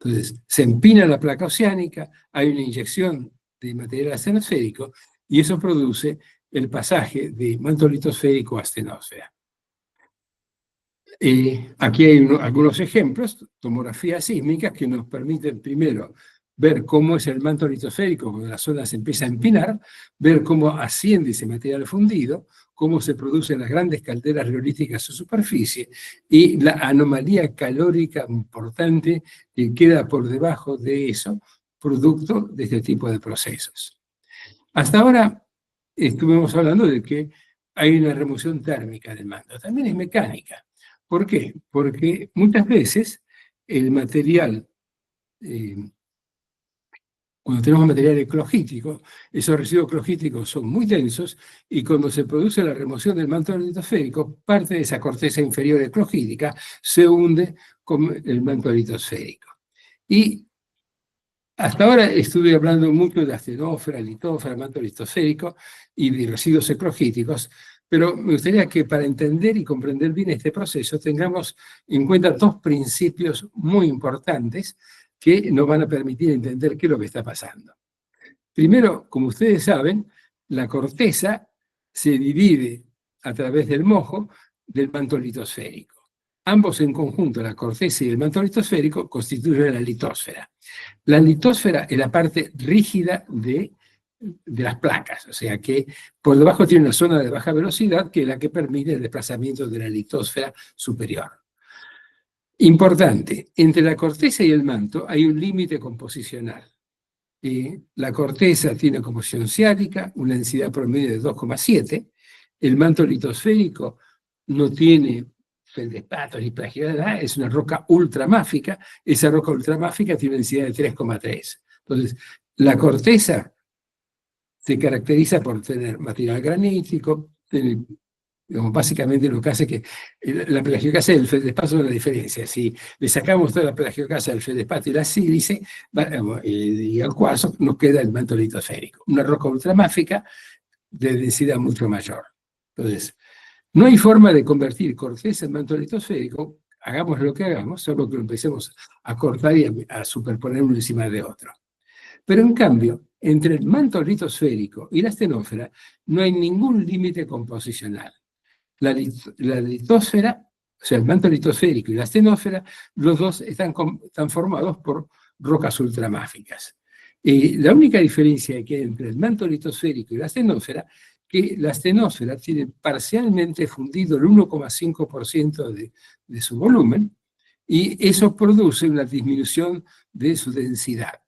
Entonces, se empina la placa oceánica, hay una inyección de material astenosférico y eso produce el pasaje de manto litosférico a astenósfera. Aquí hay algunos ejemplos, tomografías sísmicas que nos permiten primero ver cómo es el manto litosférico cuando la zona se empieza a empinar, ver cómo asciende ese material fundido, cómo se producen las grandes calderas riolíticas a su superficie y la anomalía calórica importante que queda por debajo de eso, producto de este tipo de procesos. Hasta ahora estuvimos hablando de que hay una remoción térmica del manto, también es mecánica. ¿Por qué? Porque muchas veces el material, cuando tenemos material eclogítico, esos residuos eclogíticos son muy densos y cuando se produce la remoción del manto litosférico, parte de esa corteza inferior eclogítica se hunde con el manto litosférico. Y hasta ahora estuve hablando mucho de astenósfera, litósfera, manto litosférico y de residuos eclogíticos, pero me gustaría que para entender y comprender bien este proceso tengamos en cuenta dos principios muy importantes que nos van a permitir entender qué es lo que está pasando. Primero, como ustedes saben, la corteza se divide a través del mojo del manto litosférico. Ambos en conjunto, la corteza y el manto litosférico, constituyen la litósfera. La litósfera es la parte rígida de las placas, o sea que por debajo tiene una zona de baja velocidad que es la que permite el desplazamiento de la litósfera superior. Importante, entre la corteza y el manto hay un límite composicional. La corteza tiene composición ciática, una densidad promedio de 2,7. El manto litosférico no tiene feldespatos ni plagiaridad, es una roca ultramáfica. Esa roca ultramáfica tiene una densidad de 3,3. Entonces, la corteza se caracteriza por tener material granítico, básicamente lo que hace que la plagioclasa y el feldespato son la diferencia. Si le sacamos toda la plagioclasa del feldespato y la sílice y el cuarzo, nos queda el manto litosférico, una roca ultramáfica de densidad mucho mayor. Entonces, no hay forma de convertir corteza en manto litosférico, hagamos lo que hagamos, solo que lo empecemos a cortar y a superponer uno encima de otro. Pero en cambio, entre el manto litosférico y la astenósfera no hay ningún límite composicional. La litósfera, o sea, el manto litosférico y la astenósfera, los dos están formados por rocas ultramáficas. La única diferencia que hay entre el manto litosférico y la astenósfera, que la astenósfera tiene parcialmente fundido el 1,5% de su volumen, y eso produce una disminución de su densidad.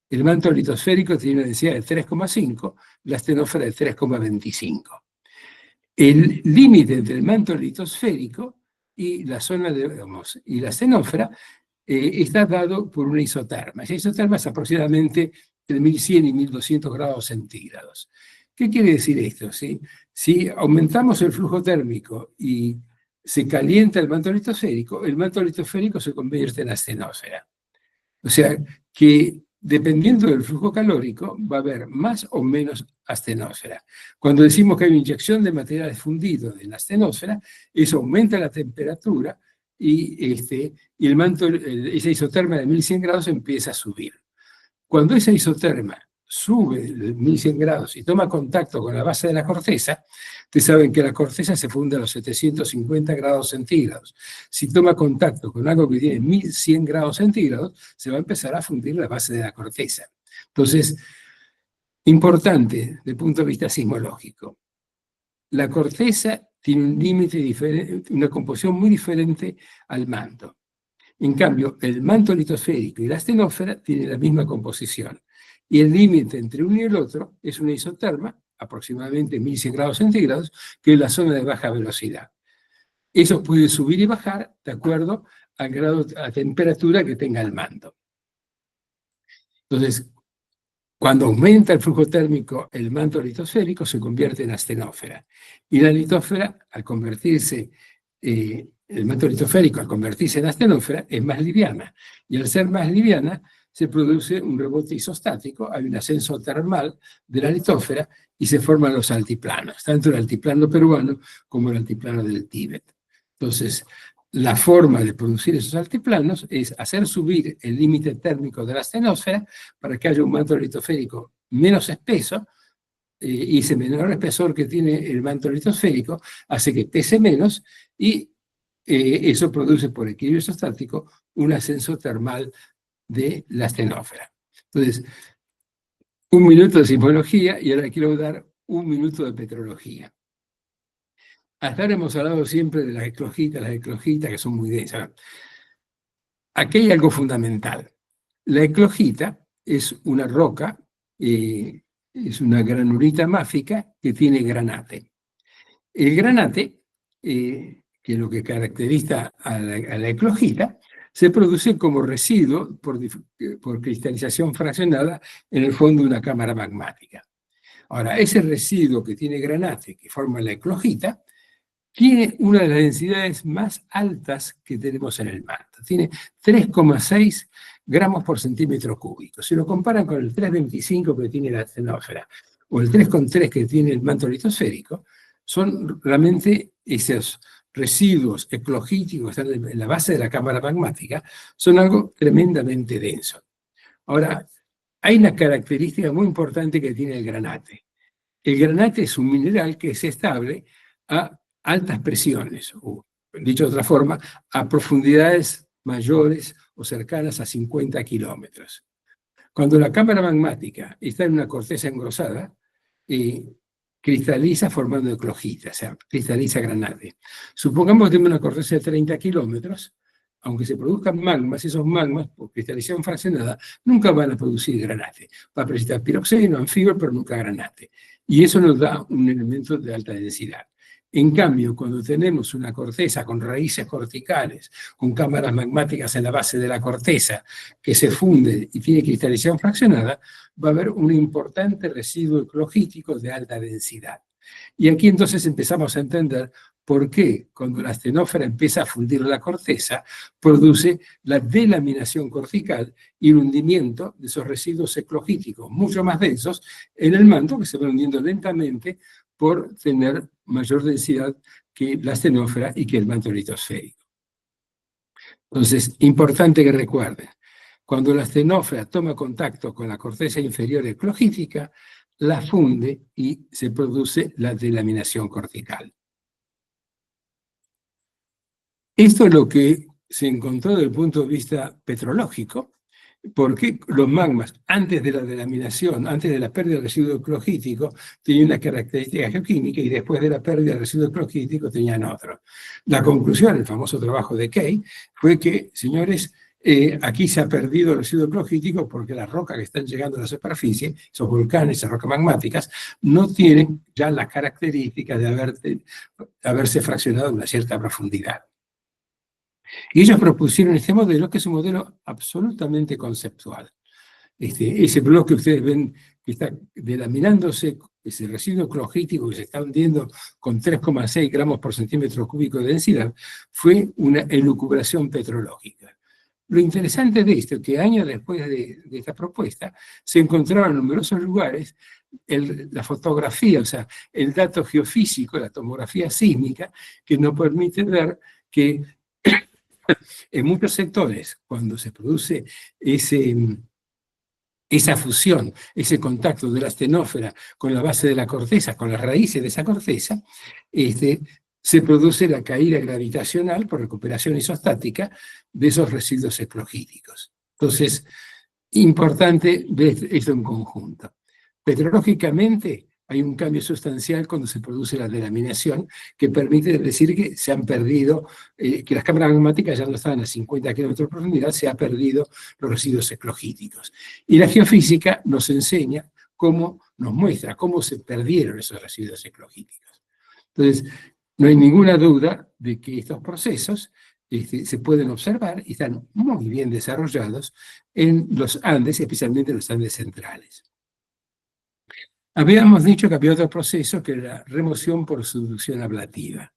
El manto litosférico tiene una densidad de 3,5, la astenósfera de 3,25. El límite entre el manto litosférico y la zona y la astenósfera está dado por una isoterma. Esa isoterma es aproximadamente entre 1100 y 1200 grados centígrados. ¿Qué quiere decir esto? Si aumentamos el flujo térmico y se calienta el manto litosférico se convierte en astenósfera. O sea que dependiendo del flujo calórico, va a haber más o menos astenósfera. Cuando decimos que hay una inyección de material fundido en la astenósfera, eso aumenta la temperatura y el manto, esa isoterma de 1100 grados empieza a subir. Cuando esa isoterma sube de 1100 grados y toma contacto con la base de la corteza, ustedes saben que la corteza se funde a los 750 grados centígrados. Si toma contacto con algo que tiene 1100 grados centígrados, se va a empezar a fundir la base de la corteza. Entonces, importante desde el punto de vista sismológico, la corteza tiene un límite diferente, una composición muy diferente al manto. En cambio, el manto litosférico y la astenósfera tienen la misma composición. Y el límite entre uno y el otro es una isoterma, aproximadamente 1100 grados centígrados, que es la zona de baja velocidad. Eso puede subir y bajar de acuerdo al grado, a la temperatura que tenga el manto. Entonces, cuando aumenta el flujo térmico, el manto litosférico se convierte en astenósfera. Y la litósfera, al convertirse, el manto litosférico, al convertirse en astenósfera, es más liviana. Y al ser más liviana, se produce un rebote isostático, hay un ascenso termal de la litósfera y se forman los altiplanos, tanto el altiplano peruano como el altiplano del Tíbet. Entonces, la forma de producir esos altiplanos es hacer subir el límite térmico de la astenósfera para que haya un manto litosférico menos espeso, y ese menor espesor que tiene el manto litosférico hace que pese menos y eso produce por equilibrio isostático un ascenso termal de la astenósfera. Entonces, 1 minuto de sismología y ahora quiero dar 1 minuto de petrología. Hasta ahora hemos hablado siempre de las eclogitas que son muy densas. Aquí hay algo fundamental. La eclogita es una roca, es una granulita máfica que tiene granate. El granate, que es lo que caracteriza a la eclogita, se produce como residuo por cristalización fraccionada en el fondo de una cámara magmática. Ahora, ese residuo que tiene granate, que forma la eclogita, tiene una de las densidades más altas que tenemos en el manto. Tiene 3,6 gramos por centímetro cúbico. Si lo comparan con el 3,25 que tiene la astenósfera o el 3,3 que tiene el manto litosférico, son realmente esos residuos eclogíticos que están en la base de la cámara magmática, son algo tremendamente denso. Ahora, hay una característica muy importante que tiene el granate. El granate es un mineral que es estable a altas presiones, o dicho de otra forma, a profundidades mayores o cercanas a 50 kilómetros. Cuando la cámara magmática está en una corteza engrosada, cristaliza formando eclogita, o sea, cristaliza granate. Supongamos que tenemos una corteza de 30 kilómetros, aunque se produzcan magmas, esos magmas, por cristalización fraccionada, nunca van a producir granate. Va a presentar piroxeno, anfibio, pero nunca granate. Y eso nos da un elemento de alta densidad. En cambio, cuando tenemos una corteza con raíces corticales, con cámaras magmáticas en la base de la corteza, que se funde y tiene cristalización fraccionada, va a haber un importante residuo eclogítico de alta densidad. Y aquí entonces empezamos a entender por qué cuando la astenósfera empieza a fundir la corteza, produce la delaminación cortical y el hundimiento de esos residuos eclogíticos mucho más densos en el manto, que se va hundiendo lentamente por tener mayor densidad que la astenósfera y que el manto litosférico. Entonces, importante que recuerden, cuando la astenósfera toma contacto con la corteza inferior eclogítica, la funde y se produce la delaminación cortical. Esto es lo que se encontró desde el punto de vista petrológico, porque los magmas, antes de la delaminación, antes de la pérdida del residuo eclogítico, tenían una característica geoquímica y después de la pérdida del residuo eclogítico tenían otro. La conclusión, el famoso trabajo de Kay, fue que, señores, aquí se ha perdido el residuo eclogítico porque las rocas que están llegando a la superficie, esos volcanes, esas rocas magmáticas, no tienen ya las características de haberse fraccionado a una cierta profundidad. Y ellos propusieron este modelo, que es un modelo absolutamente conceptual. Ese bloque que ustedes ven que está delaminándose, ese residuo eclogítico que se está hundiendo con 3,6 gramos por centímetro cúbico de densidad, fue una elucubración petrológica. Lo interesante de esto es que años después de esta propuesta, se encontraban en numerosos lugares la fotografía, o sea, el dato geofísico, la tomografía sísmica, que nos permite ver que en muchos sectores, cuando se produce esa fusión, ese contacto de la astenósfera con la base de la corteza, con las raíces de esa corteza, se produce la caída gravitacional por recuperación isostática de esos residuos eclogíticos. Entonces, importante ver esto en conjunto. Petrológicamente, hay un cambio sustancial cuando se produce la delaminación, que permite decir que se han perdido, que las cámaras magmáticas ya no estaban a 50 kilómetros de profundidad, se han perdido los residuos eclogíticos. Y la geofísica nos enseña nos muestra cómo se perdieron esos residuos eclogíticos. Entonces, no hay ninguna duda de que estos procesos se pueden observar y están muy bien desarrollados en los Andes, especialmente en los Andes centrales. Habíamos dicho que había otro proceso que era la remoción por subducción ablativa.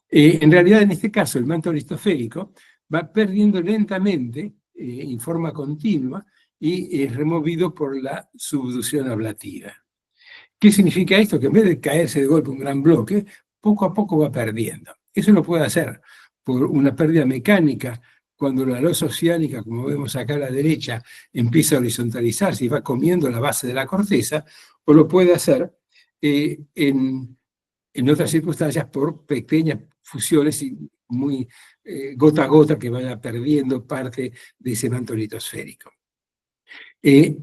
En realidad, en este caso, el manto litosférico va perdiendo lentamente, en forma continua, y es removido por la subducción ablativa. ¿Qué significa esto? Que en vez de caerse de golpe un gran bloque, poco a poco va perdiendo. Eso lo puede hacer por una pérdida mecánica, cuando la losa oceánica, como vemos acá a la derecha, empieza a horizontalizarse y va comiendo la base de la corteza, o lo puede hacer en en otras circunstancias por pequeñas fusiones y muy gota a gota que vaya perdiendo parte de ese manto litosférico.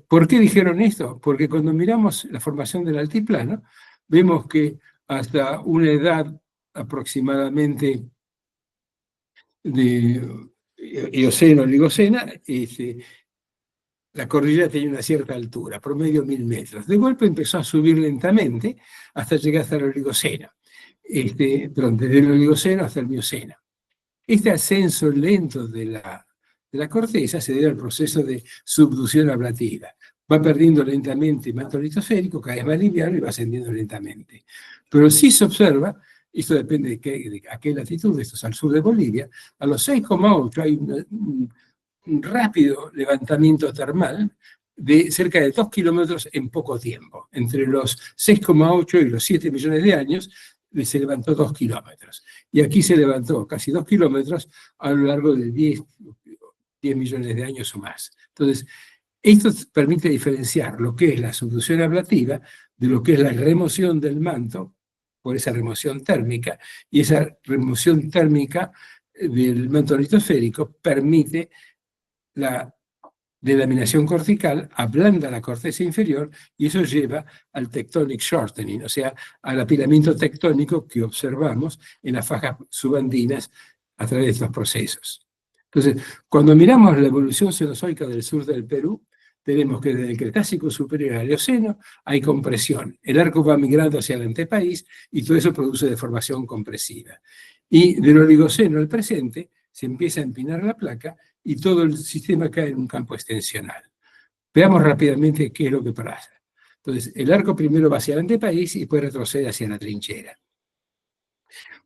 ¿Por qué dijeron esto? Porque cuando miramos la formación del altiplano, vemos que hasta una edad aproximadamente de Eoceno, Oligocena, la cordillera tenía una cierta altura, promedio 1000 metros. De golpe empezó a subir lentamente hasta llegar hasta el Oligoceno, perdón, desde el Oligoceno hasta el Mioceno. Este ascenso lento de la corteza se debe al proceso de subducción ablativa. Va perdiendo lentamente manto litosférico, cada vez más liviano y va ascendiendo lentamente. Pero sí se observa, esto depende de a qué latitud, esto es al sur de Bolivia, a los 6,8 hay un rápido levantamiento termal de cerca de 2 kilómetros en poco tiempo. Entre los 6,8 y los 7 millones de años se levantó 2 kilómetros. Y aquí se levantó casi 2 kilómetros a lo largo de 10 millones de años o más. Entonces, esto permite diferenciar lo que es la subducción ablativa de lo que es la remoción del manto, por esa remoción térmica, y esa remoción térmica del manto litosférico permite la delaminación cortical, ablanda la corteza inferior y eso lleva al tectonic shortening, o sea, al apilamiento tectónico que observamos en las fajas subandinas a través de estos procesos. Entonces, cuando miramos la evolución cenozoica del sur del Perú, tenemos que desde el Cretácico superior al Eoceno hay compresión. El arco va migrando hacia el antepaís y todo eso produce deformación compresiva. Y del Oligoceno al presente se empieza a empinar la placa y todo el sistema cae en un campo extensional. Veamos rápidamente qué es lo que pasa. Entonces, el arco primero va hacia el antepaís y después retrocede hacia la trinchera.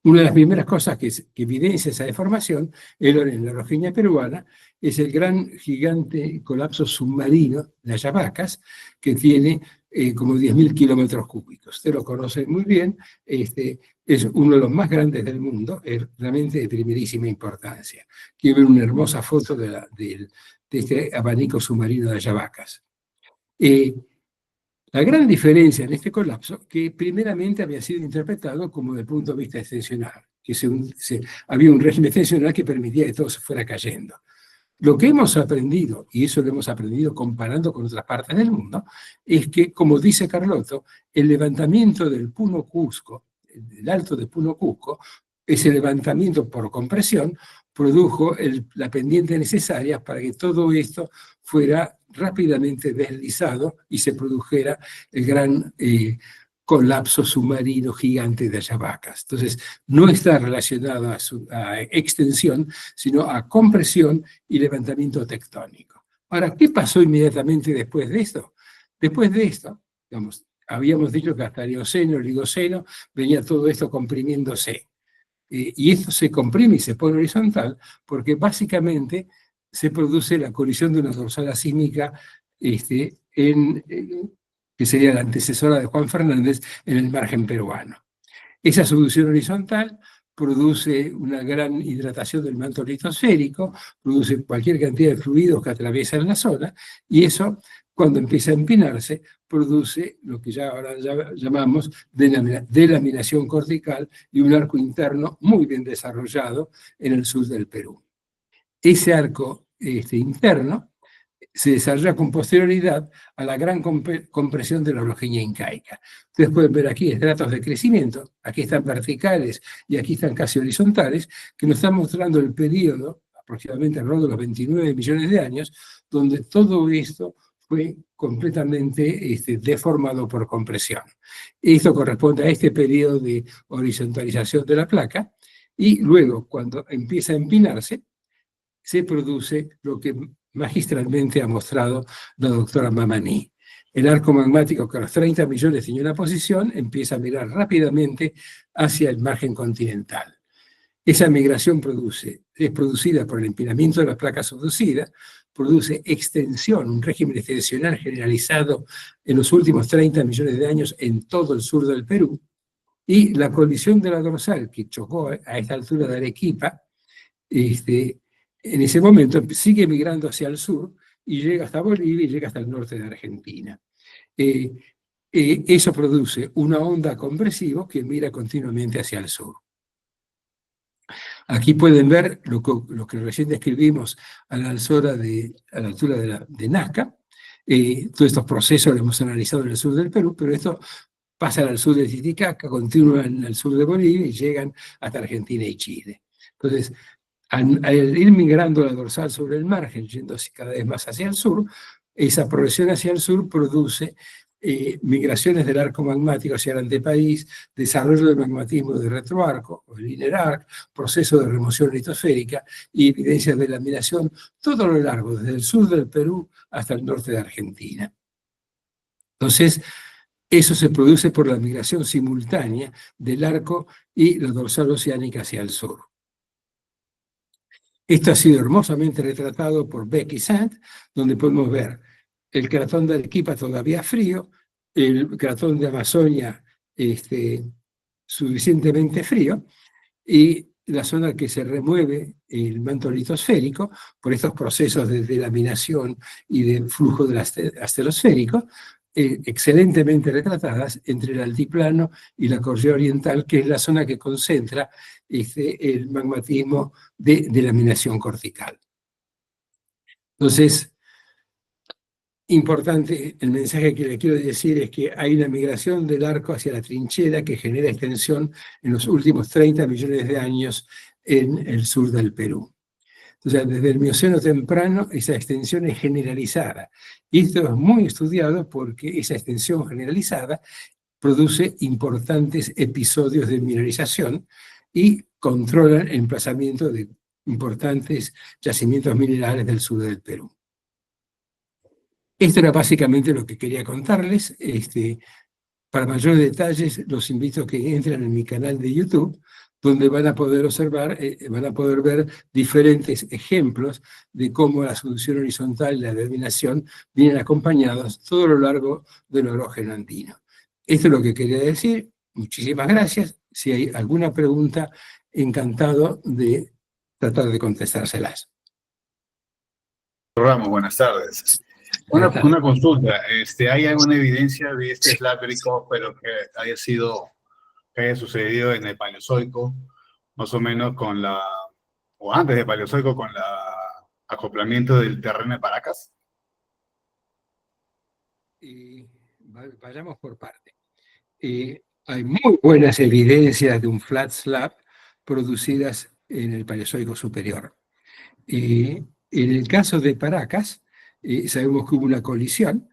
Una de las primeras cosas que evidencia esa deformación en la Rojiña peruana es el gran gigante colapso submarino de Ayavacas, que tiene como 10.000 kilómetros cúbicos. Usted lo conoce muy bien, es uno de los más grandes del mundo, es realmente de primerísima importancia. Quiero ver una hermosa foto de este abanico submarino de Ayavacas. La gran diferencia en este colapso, que primeramente había sido interpretado como desde el punto de vista extensional, que había un régimen extensional que permitía que todo se fuera cayendo. Lo que hemos aprendido, y eso lo hemos aprendido comparando con otras partes del mundo, es que, como dice Carlotto, el levantamiento del Puno Cusco, el alto de Puno Cusco, ese levantamiento por compresión, produjo la pendiente necesaria para que todo esto fuera rápidamente deslizado y se produjera el gran colapso submarino gigante de Ayavacas. Entonces, no está relacionado a extensión, sino a compresión y levantamiento tectónico. Ahora, ¿qué pasó inmediatamente después de esto? Después de esto, digamos, habíamos dicho que hasta el Eoceno, el Oligoceno, venía todo esto comprimiéndose. Y esto se comprime y se pone horizontal porque básicamente se produce la colisión de una dorsal sísmica que sería la antecesora de Juan Fernández en el margen peruano. Esa subducción horizontal produce una gran hidratación del manto litosférico, produce cualquier cantidad de fluidos que atraviesan la zona, y eso, cuando empieza a empinarse, produce lo que ya ahora llamamos delaminación cortical y un arco interno muy bien desarrollado en el sur del Perú. Ese arco interno se desarrolla con posterioridad a la gran compresión de la Rojiña incaica. Ustedes pueden ver aquí estratos de crecimiento, aquí están verticales y aquí están casi horizontales, que nos están mostrando el periodo, aproximadamente alrededor de los 29 millones de años, donde todo esto fue completamente deformado por compresión. Esto corresponde a este periodo de horizontalización de la placa, y luego, cuando empieza a empinarse, se produce lo que magistralmente ha mostrado la doctora Mamani. El arco magmático que a los 30 millones tenía una posición, empieza a mirar rápidamente hacia el margen continental. Esa migración es producida por el empinamiento de la placa subducida, produce extensión, un régimen extensional generalizado en los últimos 30 millones de años en todo el sur del Perú, y la colisión de la dorsal que chocó a esta altura de Arequipa, en ese momento sigue migrando hacia el sur y llega hasta Bolivia y llega hasta el norte de Argentina. eso produce una onda compresiva que mira continuamente hacia el sur. Aquí pueden ver lo que recién describimos a la altura de Nazca. Todos estos procesos los hemos analizado en el sur del Perú, pero esto pasan al sur de Titicaca, continúan al sur de Bolivia y llegan hasta Argentina y Chile. Entonces, al ir migrando la dorsal sobre el margen, yéndose cada vez más hacia el sur, esa progresión hacia el sur produce migraciones del arco magmático hacia el antepaís, desarrollo del magmatismo de retroarco, o el inner arc, proceso de remoción litosférica y evidencias de laminación todo lo largo, desde el sur del Perú hasta el norte de Argentina. Entonces, eso se produce por la migración simultánea del arco y la dorsal oceánica hacia el sur. Esto ha sido hermosamente retratado por Beck y Sant, donde podemos ver el cratón de Arequipa todavía frío, el cratón de Amazonia suficientemente frío, y la zona que se remueve el manto litosférico por estos procesos de delaminación y de flujo del asterosférico, excelentemente retratadas entre el altiplano y la cordillera oriental, que es la zona que concentra el magmatismo de delaminación cortical. Entonces, importante, el mensaje que le quiero decir es que hay una migración del arco hacia la trinchera que genera extensión en los últimos 30 millones de años en el sur del Perú. Entonces, desde el Mioceno temprano, esa extensión es generalizada. Y esto es muy estudiado porque esa extensión generalizada produce importantes episodios de mineralización y controla el emplazamiento de importantes yacimientos minerales del sur del Perú. Esto era básicamente lo que quería contarles. Para mayores detalles, los invito a que entren en mi canal de YouTube, donde van a poder observar, van a poder ver diferentes ejemplos de cómo la solución horizontal y la delaminación vienen acompañados todo lo largo del orógeno andino. Esto es lo que quería decir. Muchísimas gracias. Si hay alguna pregunta, encantado de tratar de contestárselas. Ramos, buenas tardes. Una consulta. ¿Hay alguna evidencia de este slab pero que haya sucedido en el Paleozoico, más o menos o antes del Paleozoico, con el acoplamiento del terreno de Paracas? Vayamos por parte. Hay muy buenas evidencias de un flat slab producidas en el Paleozoico superior. En el caso de Paracas, sabemos que hubo una colisión.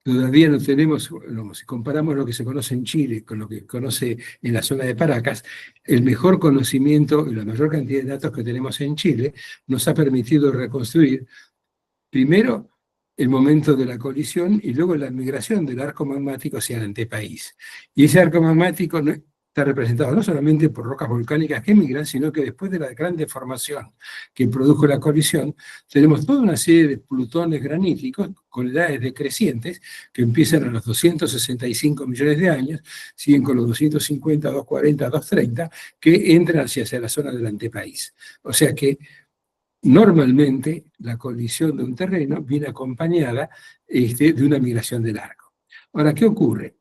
Todavía no tenemos, si comparamos lo que se conoce en Chile con lo que se conoce en la zona de Paracas, el mejor conocimiento y la mayor cantidad de datos que tenemos en Chile nos ha permitido reconstruir, primero, el momento de la colisión y luego la migración del arco magmático hacia el antepaís. Y ese arco magmático está representado no solamente por rocas volcánicas que migran, sino que después de la gran deformación que produjo la colisión, tenemos toda una serie de plutones graníticos con edades decrecientes que empiezan a los 265 millones de años, siguen con los 250, 240, 230, que entran hacia la zona del antepaís. O sea que normalmente la colisión de un terreno viene acompañada de una migración del arco. Ahora, ¿qué ocurre?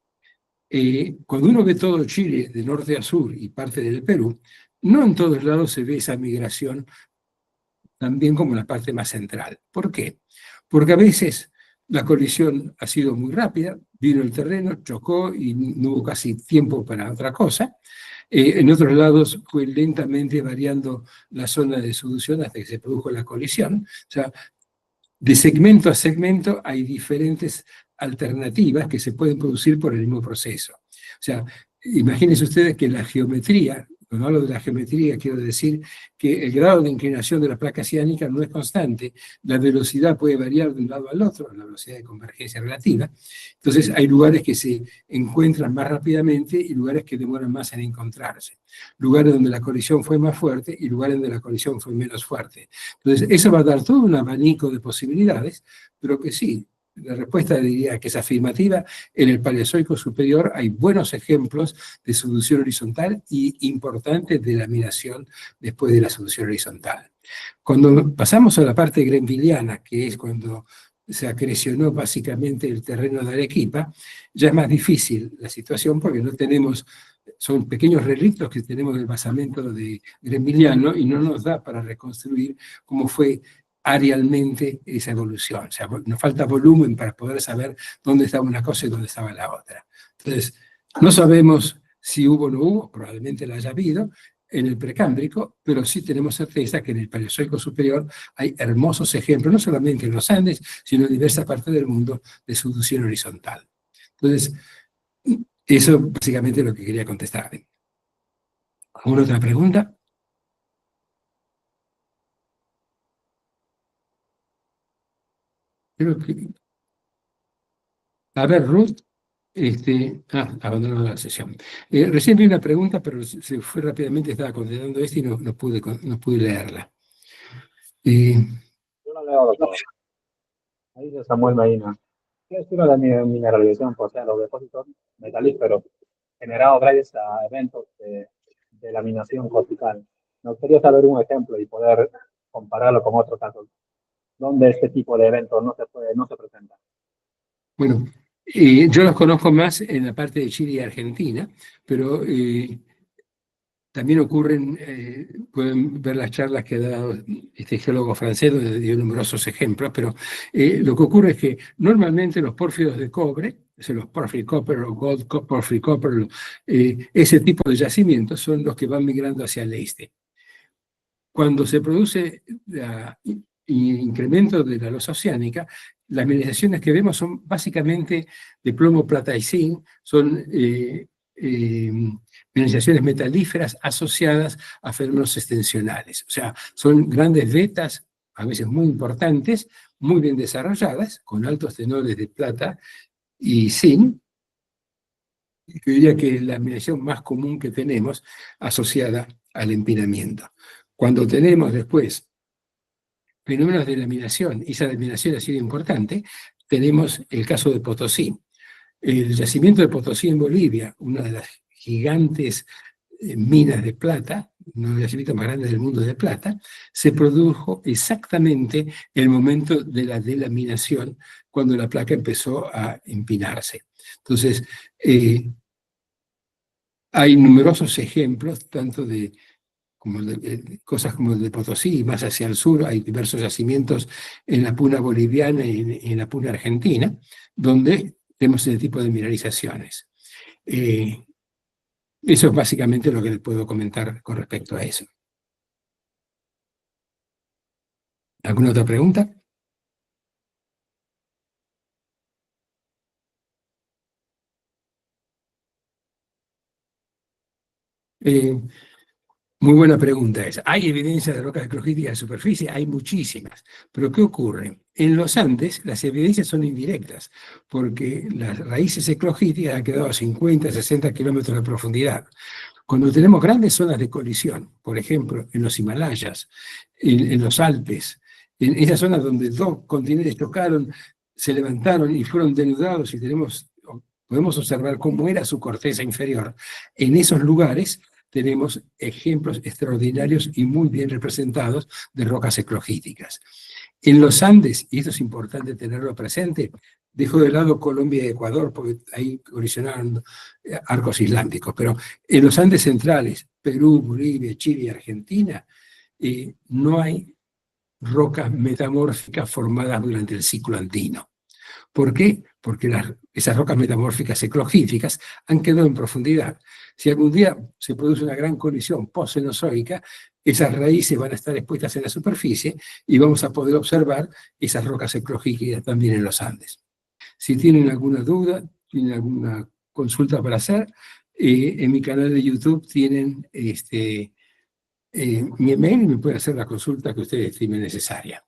Cuando uno ve todo Chile de norte a sur y parte del Perú, no en todos lados se ve esa migración tan bien como en la parte más central. ¿Por qué? Porque a veces la colisión ha sido muy rápida, vino el terreno, chocó y no hubo casi tiempo para otra cosa. En otros lados fue lentamente variando la zona de subducción hasta que se produjo la colisión. O sea, de segmento a segmento hay diferentes alternativas que se pueden producir por el mismo proceso. O sea, imagínense ustedes que la geometría, cuando hablo de la geometría quiero decir que el grado de inclinación de la placa oceánica no es constante, la velocidad puede variar de un lado al otro, la velocidad de convergencia relativa. Entonces hay lugares que se encuentran más rápidamente y lugares que demoran más en encontrarse. Lugares donde la colisión fue más fuerte y lugares donde la colisión fue menos fuerte. Entonces eso va a dar todo un abanico de posibilidades, pero que sí, la respuesta diría que es afirmativa. En el Paleozoico superior hay buenos ejemplos de subducción horizontal y importantes de laminación después de la subducción horizontal. Cuando pasamos a la parte grenvilliana, que es cuando se acrecionó básicamente el terreno de Arequipa, ya es más difícil la situación porque no tenemos, son pequeños relictos que tenemos del basamento de Gremiliano y no nos da para reconstruir cómo fue arealmente esa evolución. O sea, nos falta volumen para poder saber dónde estaba una cosa y dónde estaba la otra. Entonces, no sabemos si hubo o no hubo, probablemente la haya habido, en el precámbrico, pero sí tenemos certeza que en el Paleozoico superior hay hermosos ejemplos, no solamente en los Andes, sino en diversas partes del mundo, de subducción horizontal. Entonces, eso básicamente es lo que quería contestar. ¿Alguna otra pregunta? Creo que... A ver, Ruth. Abandonó la sesión. Recién vi una pregunta, pero se fue rápidamente, estaba contestando esto y no pude leerla. Yo la leo, doctor. Ahí dice Samuel Medina. ¿Qué estilo de mineralización poseen los depósitos metalíferos generados gracias a eventos de laminación cortical? Nos gustaría saber un ejemplo y poder compararlo con otros casos donde este tipo de eventos no se presenta. Bueno, yo los conozco más en la parte de Chile y Argentina, pero también ocurren, pueden ver las charlas que ha dado este geólogo francés, donde dio numerosos ejemplos, pero lo que ocurre es que normalmente los pórfidos de cobre, los porphyry copper o gold porphyry copper, ese tipo de yacimientos son los que van migrando hacia el este. Cuando se produce el incremento de la losa oceánica, las mineralizaciones que vemos son básicamente de plomo, plata y zinc, son mineralizaciones metalíferas asociadas a fenómenos extensionales. O sea, son grandes vetas, a veces muy importantes, muy bien desarrolladas, con altos tenores de plata y zinc. Yo diría que es la mineralización más común que tenemos asociada al empinamiento. Cuando tenemos después fenómenos de laminación, y esa laminación ha sido importante, tenemos el caso de Potosí. El yacimiento de Potosí en Bolivia, una de las gigantes minas de plata, uno de los yacimientos más grandes del mundo de plata, se produjo exactamente el momento de la delaminación, cuando la placa empezó a empinarse. Entonces, hay numerosos ejemplos, tanto de cosas como el de Potosí, y más hacia el sur hay diversos yacimientos en la puna boliviana y en la puna argentina, donde tenemos ese tipo de mineralizaciones. Eso es básicamente lo que les puedo comentar con respecto a eso. ¿Alguna otra pregunta? Muy buena pregunta esa. ¿Hay evidencia de rocas eclogíticas de superficie? Hay muchísimas. Pero ¿qué ocurre? En los Andes las evidencias son indirectas, porque las raíces eclogíticas han quedado a 50, 60 kilómetros de profundidad. Cuando tenemos grandes zonas de colisión, por ejemplo, en los Himalayas, en los Alpes, en esas zonas donde dos continentes chocaron, se levantaron y fueron denudados y podemos observar cómo era su corteza inferior, en esos lugares tenemos ejemplos extraordinarios y muy bien representados de rocas eclogíticas. En los Andes, y esto es importante tenerlo presente, dejo de lado Colombia y Ecuador, porque ahí colisionaron arcos islámicos, pero en los Andes centrales, Perú, Bolivia, Chile y Argentina, no hay rocas metamórficas formadas durante el ciclo andino. ¿Por qué? Porque esas rocas metamórficas eclogíticas han quedado en profundidad. Si algún día se produce una gran colisión post-cenozoica, esas raíces van a estar expuestas en la superficie y vamos a poder observar esas rocas eclogíticas también en los Andes. Si tienen alguna duda, tienen alguna consulta para hacer, en mi canal de YouTube tienen mi email y me pueden hacer la consulta que ustedes estimen necesaria.